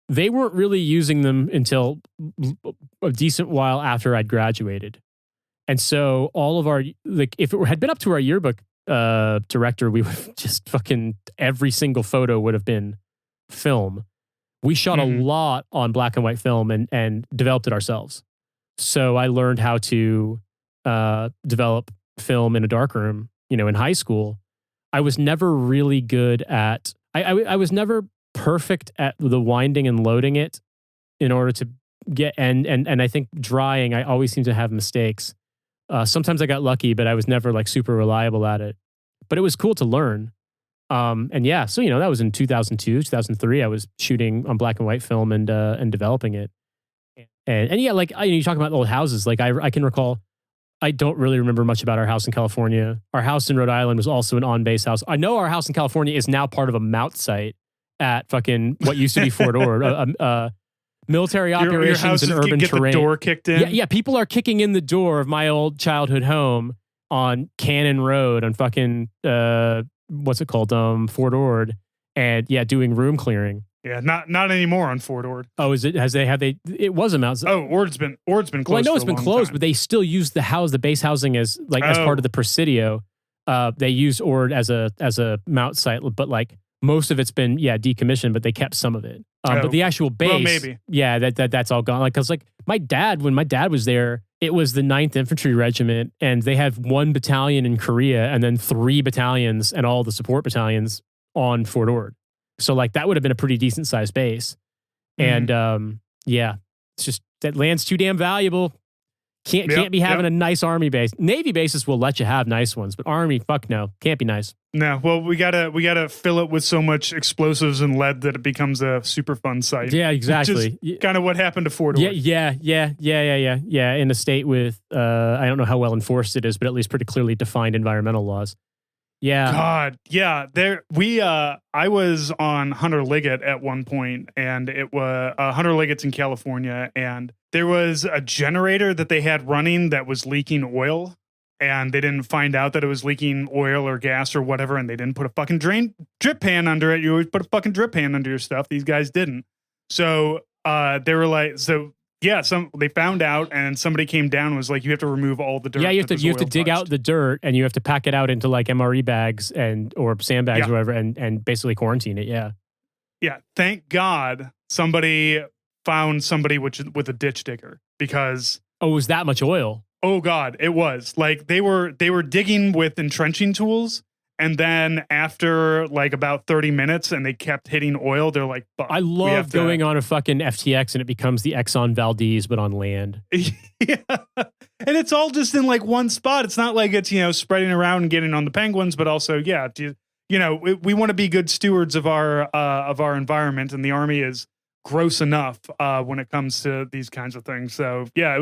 They weren't really using them until a decent while after I'd graduated. And so all of our, like, if it had been up to our yearbook director, we would just fucking, every single photo would have been film. We shot a lot on black and white film and developed it ourselves. So I learned how to develop film in a darkroom, in high school. I was never really good at, I was never perfect at the winding and loading it in order to get, and I think drying, I always seem to have mistakes. Sometimes I got lucky, but I was never like super reliable at it. But it was cool to learn. And yeah, so that was in 2002, 2003. I was shooting on black and white film and developing it. And yeah, like you talk about old houses. Like I can recall, I don't really remember much about our house in California. Our house in Rhode Island was also an on-base house. I know our house in California is now part of a MOUT site at fucking what used to be Fort Ord. Military operations your house in urban get terrain. The door kicked in. Yeah, people are kicking in the door of my old childhood home on Cannon Road on fucking what's it called? Fort Ord, and yeah, doing room clearing. Yeah, not anymore on Fort Ord. Oh, is it? Have they? It was a Mount. Oh, Ord's been closed. Well, I know it's been closed, time. But they still use the base housing as as part of the Presidio. They use Ord as a Mount site, but like most of it's been decommissioned, but they kept some of it. But the actual base, well, maybe. Yeah, that's all gone. Like, cause like when my dad was there, it was the 9th Infantry Regiment, and they have 1 battalion in Korea, and then 3 battalions and all the support battalions on Fort Ord. So like that would have been a pretty decent sized base. And it's just that land's too damn valuable. Can't be having a nice Army base. Navy bases will let you have nice ones, but Army, fuck no, can't be nice. No, well, we gotta fill it with so much explosives and lead that it becomes a super fun site. Yeah, exactly. Kind of what happened to Fort Ord. Yeah. In a state with I don't know how well enforced it is, but at least pretty clearly defined environmental laws. Yeah. God, yeah. I was on Hunter Liggett at one point, and it was Hunter Liggett's in California, and there was a generator that they had running that was leaking oil, and they didn't find out that it was leaking oil or gas or whatever, and they didn't put a fucking drip pan under it. You always put a fucking drip pan under your stuff. These guys didn't. So they were like, they found out, and somebody came down and was like, you have to remove all the dirt. Yeah, you have to dig out the dirt, and you have to pack it out into like MRE bags or sandbags or whatever, and basically quarantine it. Yeah. Yeah. Thank God somebody found somebody with a ditch digger, because it was that much oil. Oh God, it was like they were digging with entrenching tools, And then after like about 30 minutes and they kept hitting oil, they're like, fuck. I love going on a fucking FTX and it becomes the Exxon Valdez, but on land. Yeah. And it's all just in like one spot. It's not like it's, spreading around and getting on the penguins, but also, we want to be good stewards of our environment, and the Army is gross enough when it comes to these kinds of things. So yeah,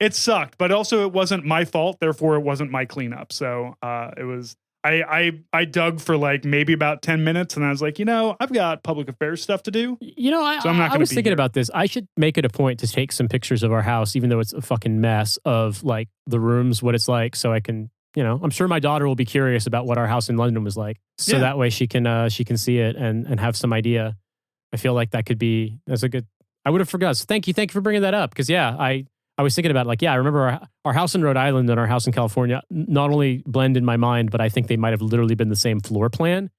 it sucked, but also it wasn't my fault. Therefore, it wasn't my cleanup. So it was. I dug for like maybe about 10 minutes, and I was like, I've got public affairs stuff to do. I was thinking about this. I should make it a point to take some pictures of our house, even though it's a fucking mess, of like the rooms, what it's like, so I can, I'm sure my daughter will be curious about what our house in London was like. So that way she can see it and have some idea. I feel like that's a good, I would have forgot. So thank you for bringing that up. Because I was thinking about I remember our house in Rhode Island and our house in California not only blend in my mind, but I think they might have literally been the same floor plan,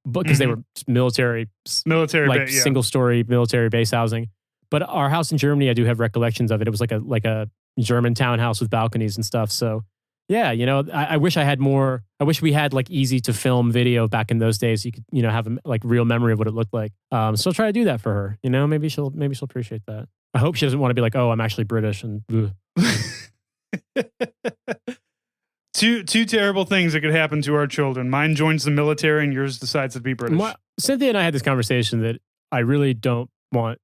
because they were military single story military base housing. But our house in Germany, I do have recollections of it. It was like a German townhouse with balconies and stuff. So yeah, I wish I had more. I wish we had like easy to film video back in those days. You could have a like real memory of what it looked like. So I'll try to do that for her. Maybe she'll appreciate that. I hope she doesn't want to be like, oh, I'm actually British and. Two terrible things that could happen to our children. Mine joins the military, and yours decides to be British. Cynthia and I had this conversation that I really don't want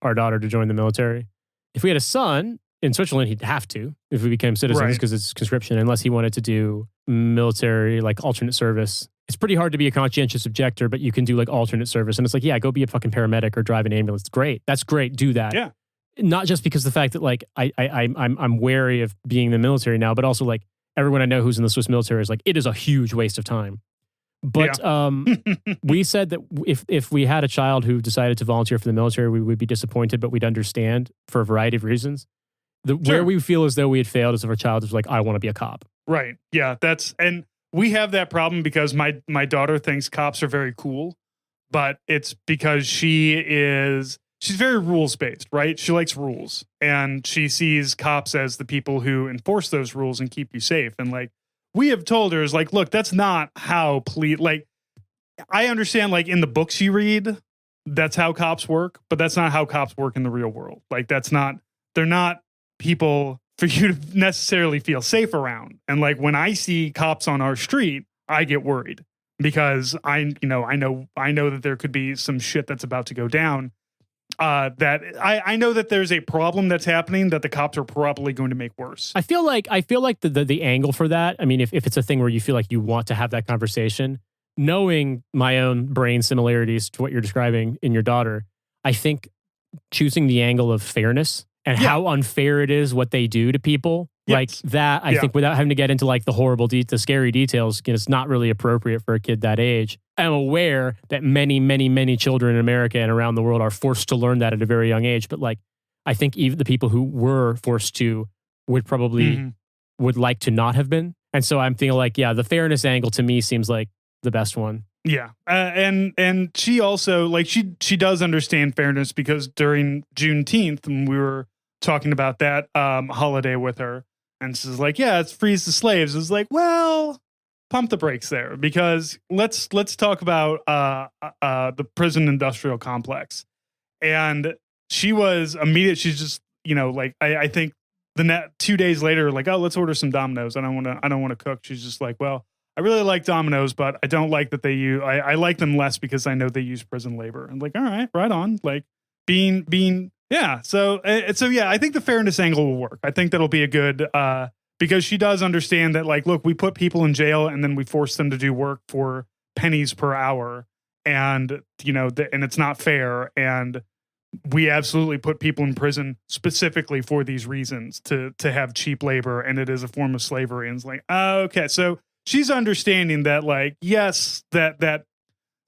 our daughter to join the military. If we had a son in Switzerland, he'd have to if we became citizens, because it's conscription, unless he wanted to do military, like alternate service. It's pretty hard to be a conscientious objector, but you can do like alternate service. And it's like, yeah, go be a fucking paramedic or drive an ambulance. Great. That's great. Do that. Yeah. Not just because the fact that like I'm wary of being in the military now, but also like everyone I know who's in the Swiss military is like, it is a huge waste of time. But we said that if we had a child who decided to volunteer for the military, we would be disappointed, but we'd understand for a variety of reasons. Where we feel as though we had failed is if our child is like, I want to be a cop. Right. Yeah. And we have that problem because my daughter thinks cops are very cool, but it's because she's very rules based, right? She likes rules, and she sees cops as the people who enforce those rules and keep you safe. And like, we have told her is like, look, that's not how I understand like in the books you read, that's how cops work, but that's not how cops work in the real world. Like they're not people for you to necessarily feel safe around. And like when I see cops on our street, I get worried because I know that there could be some shit that's about to go down. That I know that there's a problem that's happening that the cops are probably going to make worse. I feel like the angle for that, I mean, if it's a thing where you feel like you want to have that conversation, knowing my own brain similarities to what you're describing in your daughter, I think choosing the angle of fairness and how unfair it is what they do to people, like that, I think without having to get into like the scary details, it's not really appropriate for a kid that age. I'm aware that many, many, many children in America and around the world are forced to learn that at a very young age. But like, I think even the people who were forced to would probably would like to not have been. And so I'm thinking like, the fairness angle to me seems like the best one. Yeah. And she also like, she does understand fairness because during Juneteenth, when we were talking about that holiday with her, and she's like, yeah, it's frees the slaves. It's like, well, pump the brakes there, because let's talk about the prison industrial complex. And she was immediate. She's just, like, I think the net 2 days later, like, oh, let's order some Domino's. I don't want to cook. She's just like, well, I really like Domino's, but I don't like that they use, I like them less because I know they use prison labor. And like, all right, right on. Like being, yeah. So yeah, I think the fairness angle will work. I think that'll be a good, because she does understand that, like, look, we put people in jail and then we force them to do work for pennies per hour, and and it's not fair. And we absolutely put people in prison specifically for these reasons, to have cheap labor, and it is a form of slavery. And it's like, okay, so she's understanding that, like, yes, that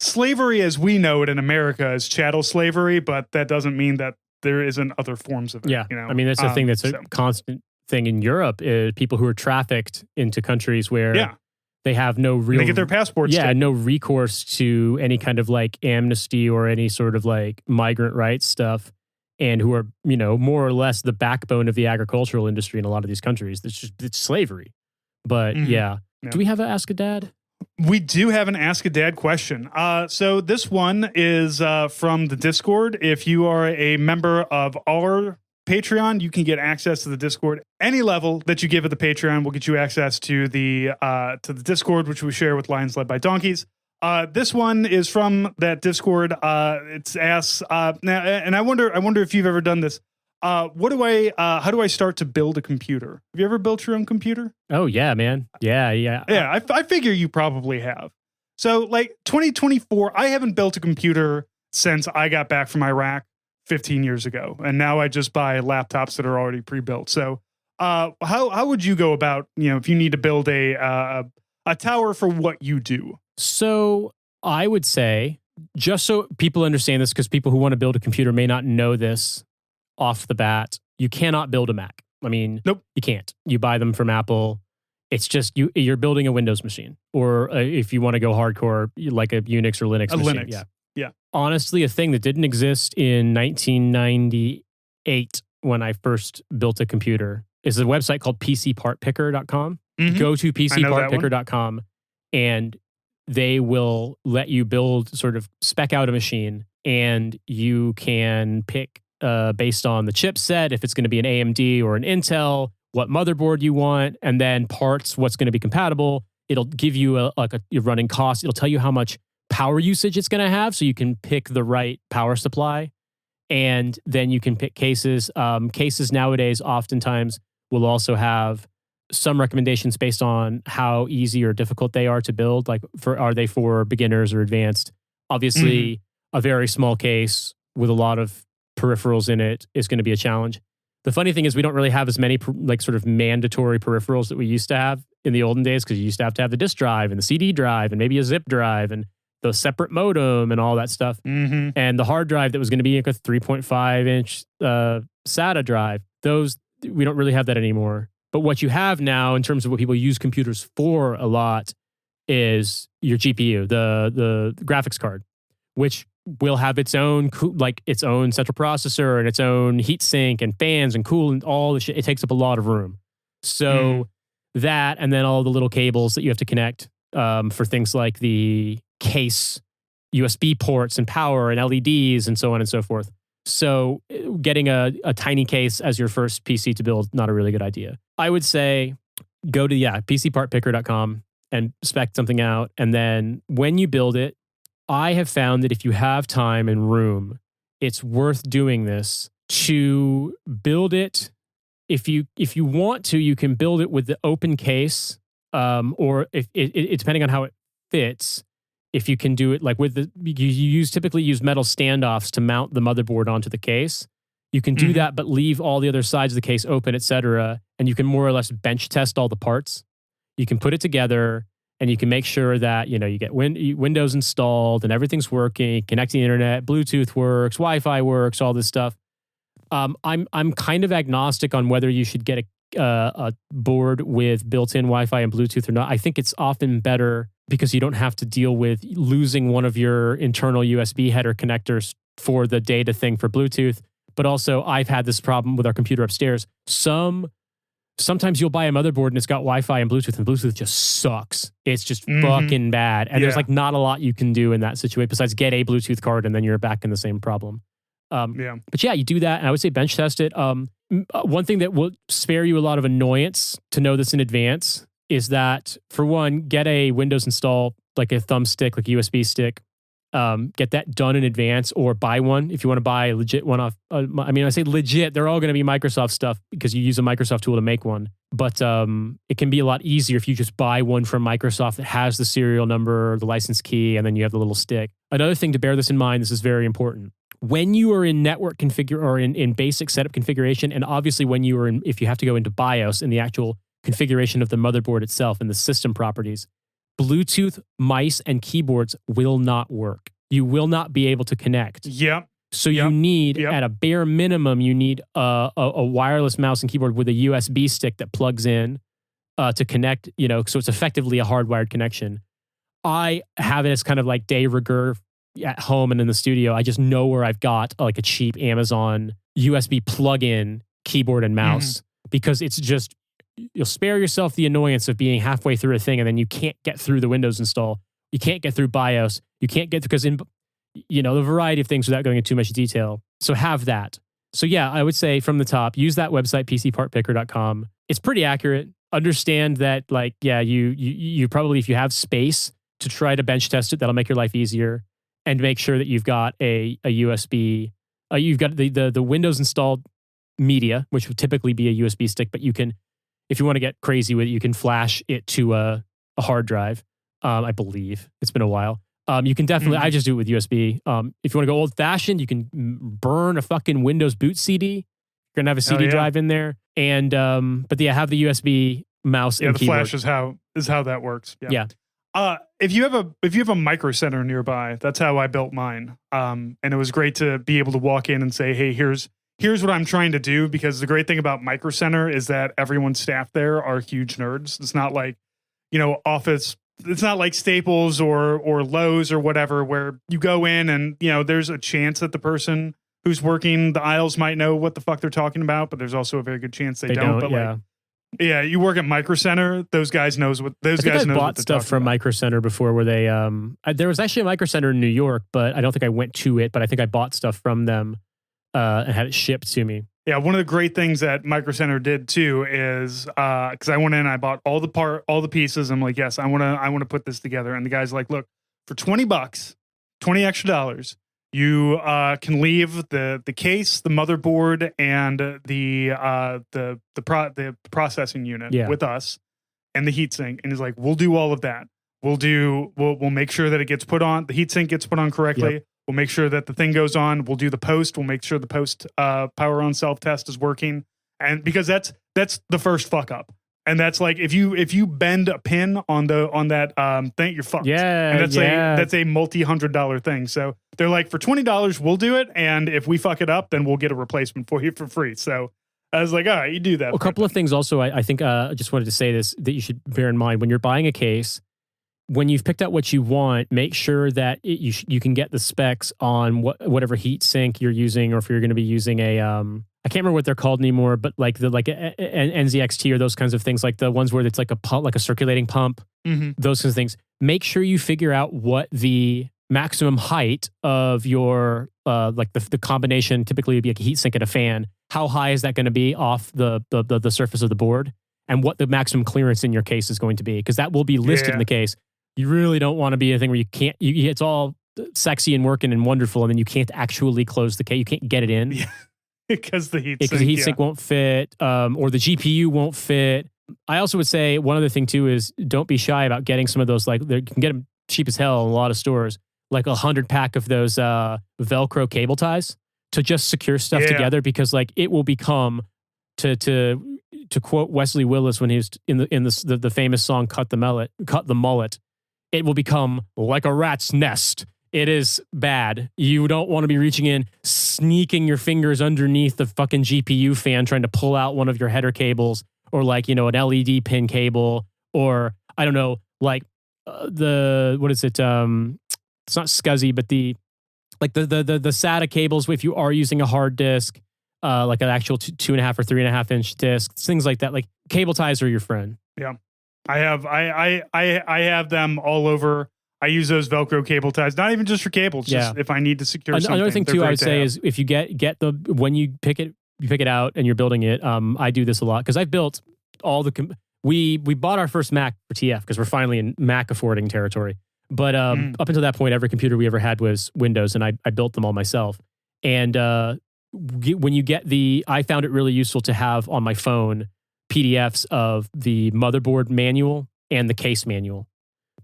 slavery as we know it in America is chattel slavery, but that doesn't mean that there isn't other forms of it. Yeah, I mean, that's the thing that's a constant thing in Europe is people who are trafficked into countries where they have no real, they get their passports. Yeah, no recourse to any kind of like amnesty or any sort of like migrant rights stuff, and who are, more or less the backbone of the agricultural industry in a lot of these countries. It's slavery. But yeah. Do we have a Ask a Dad? We do have an Ask a Dad question. So this one is from the Discord. If you are a member of our Patreon, you can get access to the Discord. Any level that you give at the Patreon will get you access to the Discord, which we share with Lions Led by Donkeys. This one is from that Discord. It's asks now, and I wonder if you've ever done this. How do I start to build a computer? Have you ever built your own computer? Oh yeah, man. Yeah. I figure you probably have. So like 2024, I haven't built a computer since I got back from Iraq 15 years ago. And now I just buy laptops that are already pre-built. So how would you go about, if you need to build a tower for what you do? So I would say, just so people understand this, because people who want to build a computer may not know this off the bat, you cannot build a Mac. I mean, nope, you can't. You buy them from Apple. It's just you're building a Windows machine, or if you want to go hardcore, like a Unix or Linux machine. Linux. Yeah. Honestly, a thing that didn't exist in 1998 when I first built a computer is a website called PCPartPicker.com. Mm-hmm. Go to PCPartPicker.com and they will let you spec out a machine, and you can pick based on the chipset, if it's going to be an AMD or an Intel, what motherboard you want, and then parts, what's going to be compatible. It'll give you your running cost. It'll tell you how much power usage it's going to have, so you can pick the right power supply. And then you can pick cases. Cases nowadays oftentimes will also have some recommendations based on how easy or difficult they are to build. Like, are they for beginners or advanced? Obviously, a very small case with a lot of peripherals in it is going to be a challenge. The funny thing is we don't really have as many sort of mandatory peripherals that we used to have in the olden days, because you used to have the disk drive and the CD drive and maybe a zip drive and the separate modem and all that stuff. Mm-hmm. And the hard drive that was going to be like a 3.5-inch SATA drive. Those, we don't really have that anymore. But what you have now in terms of what people use computers for a lot is your GPU, the graphics card, which will have its own central processor and its own heat sink and fans and coolant, all the shit. It takes up a lot of room. So that, and then all the little cables that you have to connect for things like the case, USB ports and power and LEDs and so on and so forth. So getting a tiny case as your first PC to build, not a really good idea. I would say go to PCPartPicker.com and spec something out. And then when you build it, I have found that if you have time and room, it's worth doing this to build it. If you want to, you can build it with the open case, or if it depending on how it fits. If you can do it like with you typically use metal standoffs to mount the motherboard onto the case. You can do that, but leave all the other sides of the case open, etc. And you can more or less bench test all the parts. You can put it together, and you can make sure that you get Windows installed and everything's working, connect to the internet, Bluetooth works, Wi-Fi works, all this stuff. I'm kind of agnostic on whether you should get a board with built-in Wi-Fi and Bluetooth or not. I think it's often better because you don't have to deal with losing one of your internal USB header connectors for the data thing for Bluetooth. But also, I've had this problem with our computer upstairs. Sometimes you'll buy a motherboard and it's got Wi-Fi and Bluetooth just sucks. It's just fucking bad. And there's not a lot you can do in that situation besides get a Bluetooth card, and then you're back in the same problem. But yeah, you do that, and I would say bench test it. One thing that will spare you a lot of annoyance to know this in advance is that, for one, get a Windows install, like a thumbstick, like a USB stick. Get that done in advance, or buy one if you want to buy a legit one off. I say legit, they're all going to be Microsoft stuff because you use a Microsoft tool to make one. But it can be a lot easier if you just buy one from Microsoft that has the serial number, the license key, and then you have the little stick. Another thing to bear this in mind, this is very important. When you are in network configure or in basic setup configuration, and obviously when you are if you have to go into BIOS in the actual configuration of the motherboard itself and the system properties, Bluetooth mice and keyboards will not work. You will not be able to connect. Yep. So you need, at a bare minimum, you need a wireless mouse and keyboard with a USB stick that plugs in to connect, so it's effectively a hardwired connection. I have it as kind of like de rigueur at home and in the studio. I just know where I've got like a cheap Amazon USB plug-in keyboard and mouse because it's just you'll spare yourself the annoyance of being halfway through a thing and then you can't get through the Windows install. You can't get through BIOS. You can't get because in the variety of things without going into too much detail. So have that. So yeah, I would say from the top, use that website pcpartpicker.com. It's pretty accurate. Understand that you probably, if you have space to try to bench test it, that'll make your life easier. And make sure that you've got a USB. You've got the Windows installed media, which would typically be a USB stick, but you can, if you want to get crazy with it, you can flash it to a hard drive. I believe it's been a while. You can definitely, I just do it with USB. If you want to go old fashioned, you can burn a fucking Windows boot CD. You're gonna have a CD drive in there, and but yeah, have the USB mouse and keyboard. Flash is how that works. Yeah. If you have a micro center nearby, that's how I built mine. And it was great to be able to walk in and say, hey, here's what I'm trying to do, because the great thing about micro center is that everyone's staff there are huge nerds. It's not like, office. It's not like Staples or Lowe's or whatever, where you go in and, there's a chance that the person who's working the aisles might know what the fuck they're talking about, but there's also a very good chance they don't. But you work at Micro Center, those guys knows what those guys know. I bought stuff from Micro Center before where they there was actually a Micro Center in New York, but I don't think I went to it, but I think I bought stuff from them and had it shipped to me. Yeah, one of the great things that Micro Center did too is because I went in, I bought all the pieces. I'm like, yes, I want to put this together. And the guy's like, look, for $20, $20 extra, you can leave the case, the motherboard, and the processing unit with us, and the heatsink. And he's like, we'll do all of that. We'll make sure that it gets put on. The heatsink gets put on correctly. Yep. We'll make sure that the thing goes on. We'll do the post. We'll make sure the post power on self test is working. And because that's the first fuck up. And that's like if you bend a pin on that thing, you're fucked. Yeah, and that's a multi-$100 thing. So they're like, for $20, we'll do it, and if we fuck it up, then we'll get a replacement for you for free. So I was like, all right, you do that. A couple of things also. I think I just wanted to say this that you should bear in mind when you're buying a case. When you've picked out what you want, make sure that you can get the specs on whatever heat sink you're using, or if you're going to be using a I can't remember what they're called anymore, but like an NZXT or those kinds of things, like the ones where it's like a pump, like a circulating pump, those kinds of things. Make sure you figure out what the maximum height of your like the combination typically would be like a heat sink and a fan. How high is that going to be off the surface of the board, and what the maximum clearance in your case is going to be, because that will be listed in the case. You really don't want to be a thing where you can't. It's all sexy and working and wonderful, and then you can't actually close the case. You can't get it in. Yeah. Because the heat sink won't fit, or the GPU won't fit. I also would say one other thing too is don't be shy about getting some of those. Like, you can get them cheap as hell in a lot of stores, like 100 pack of those Velcro cable ties to just secure stuff together, because like it will become to quote Wesley Willis when he was in the famous song "Cut the Mullet." It will become like a rat's nest. It is bad. You don't want to be reaching in, sneaking your fingers underneath the fucking GPU fan, trying to pull out one of your header cables, or like, an LED pin cable, or I don't know, like what is it? It's not SCSI, but the SATA cables. If you are using a hard disk, like an actual 2.5 or 3.5 inch disc, things like that. Like, cable ties are your friend. Yeah, I have them all over. I use those Velcro cable ties, not even just for cables, just if I need to secure something. Another thing too, I would say is if you get when you pick it out and you're building it. I do this a lot because I've built all we bought our first Mac for TF because we're finally in Mac affording territory. But up until that point, every computer we ever had was Windows, and I built them all myself. And when you get I found it really useful to have on my phone PDFs of the motherboard manual and the case manual,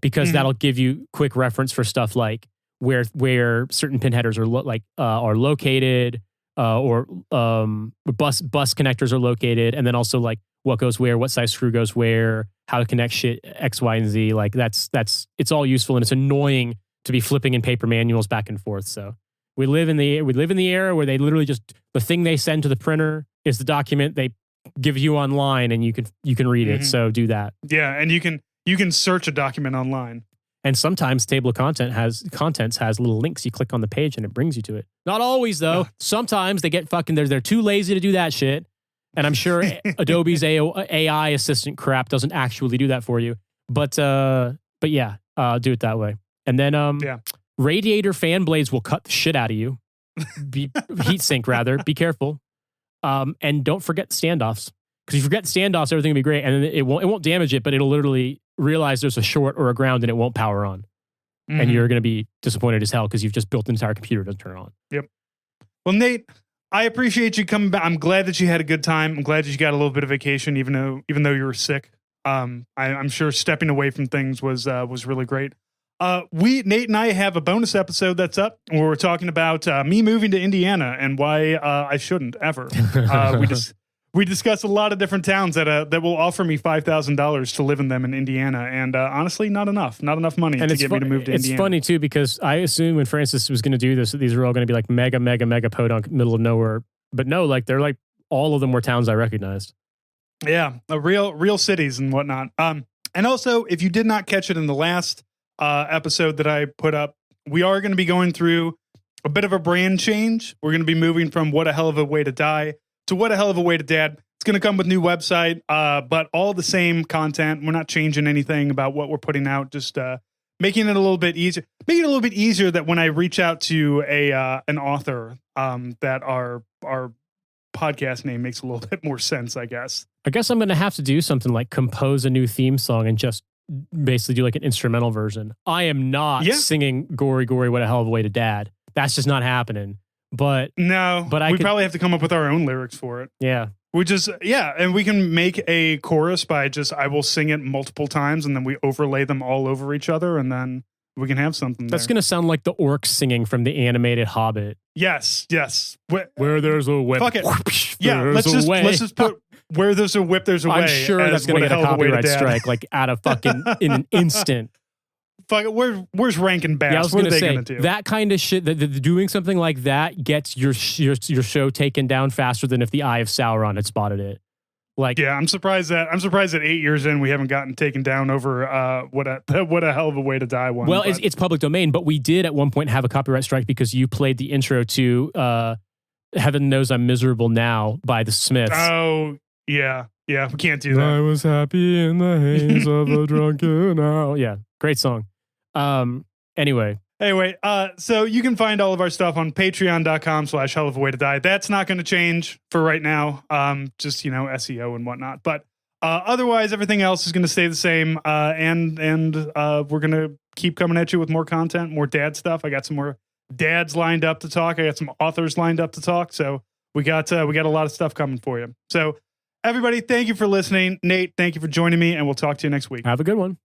because that'll give you quick reference for stuff like where certain pin headers are located, or bus connectors are located, and then also like what goes where, what size screw goes where, how to connect shit X, Y, and Z. Like it's all useful, and it's annoying to be flipping in paper manuals back and forth. So we live in the era where they literally just, the thing they send to the printer is the document they give you online, and you can read it. So do that. Yeah, and you can search a document online. And sometimes table of contents has little links. You click on the page and it brings you to it. Not always though. Sometimes they get they're too lazy to do that shit. And I'm sure Adobe's AI assistant crap doesn't actually do that for you. But yeah, do it that way. And then radiator fan blades will cut the shit out of you. Heat sink rather. Be careful. And don't forget standoffs. Because if you forget standoffs, everything will be great. And then it won't damage it, but it'll literally realize there's a short or a ground and it won't power on. Mm-hmm. And you're going to be disappointed as hell because you've just built an entire computer to turn on. Yep. Well, Nate, I appreciate you coming back. I'm glad that you had a good time. I'm glad that you got a little bit of vacation, even though you were sick. I'm sure stepping away from things was really great. Nate and I have a bonus episode that's up where we're talking about me moving to Indiana and why I shouldn't ever. We discuss a lot of different towns that will offer me $5,000 to live in them in Indiana, and honestly, not enough money to get me to move to Indiana. It's funny too because I assumed when Francis was going to do this, these were all going to be like mega podunk, middle of nowhere. But no, like they're like all of them were towns I recognized. Yeah, real cities and whatnot. And also, if you did not catch it in the last episode that I put up, we are going to be going through a bit of a brand change. We're going to be moving from What a Hell of a Way to Die to What a Hell of a Way to Dad. It's going to come with new website, but all the same content. We're not changing anything about what we're putting out, just making it a little bit easier. Making it a little bit easier that when I reach out to an author, that our podcast name makes a little bit more sense, I guess. I guess I'm going to have to do something like compose a new theme song and just basically do like an instrumental version. I am not singing Gory, What a Hell of a Way to Dad. That's just not happening. But we probably have to come up with our own lyrics for it. Yeah. And we can make a chorus by I will sing it multiple times and then we overlay them all over each other and then we can have something That's going to sound like the orcs singing from the animated Hobbit. Yes. Where there's a whip. Fuck it. Let's just put where there's a whip, there's a way. I'm sure that's going to get a copyright strike like out of fucking in an instant. Fuck it, where's Rankin Bass? Yeah, I was what are they going to do? That kind of shit, doing something like that gets your show taken down faster than if the Eye of Sauron had spotted it. Like, yeah, I'm surprised that 8 years in we haven't gotten taken down over what a hell of a way to die one. Well, it's public domain, but we did at one point have a copyright strike because you played the intro to Heaven Knows I'm Miserable Now by the Smiths. Oh, yeah, we can't do that. I was happy in the haze of a drunken hour. Yeah, great song. Anyway, so you can find all of our stuff on patreon.com/hell of a way to die. That's not going to change for right now. Just, SEO and whatnot. But otherwise, everything else is going to stay the same. And we're going to keep coming at you with more content, more dad stuff. I got some more dads lined up to talk. I got some authors lined up to talk. So we got a lot of stuff coming for you. So everybody, thank you for listening. Nate, thank you for joining me, and we'll talk to you next week. Have a good one.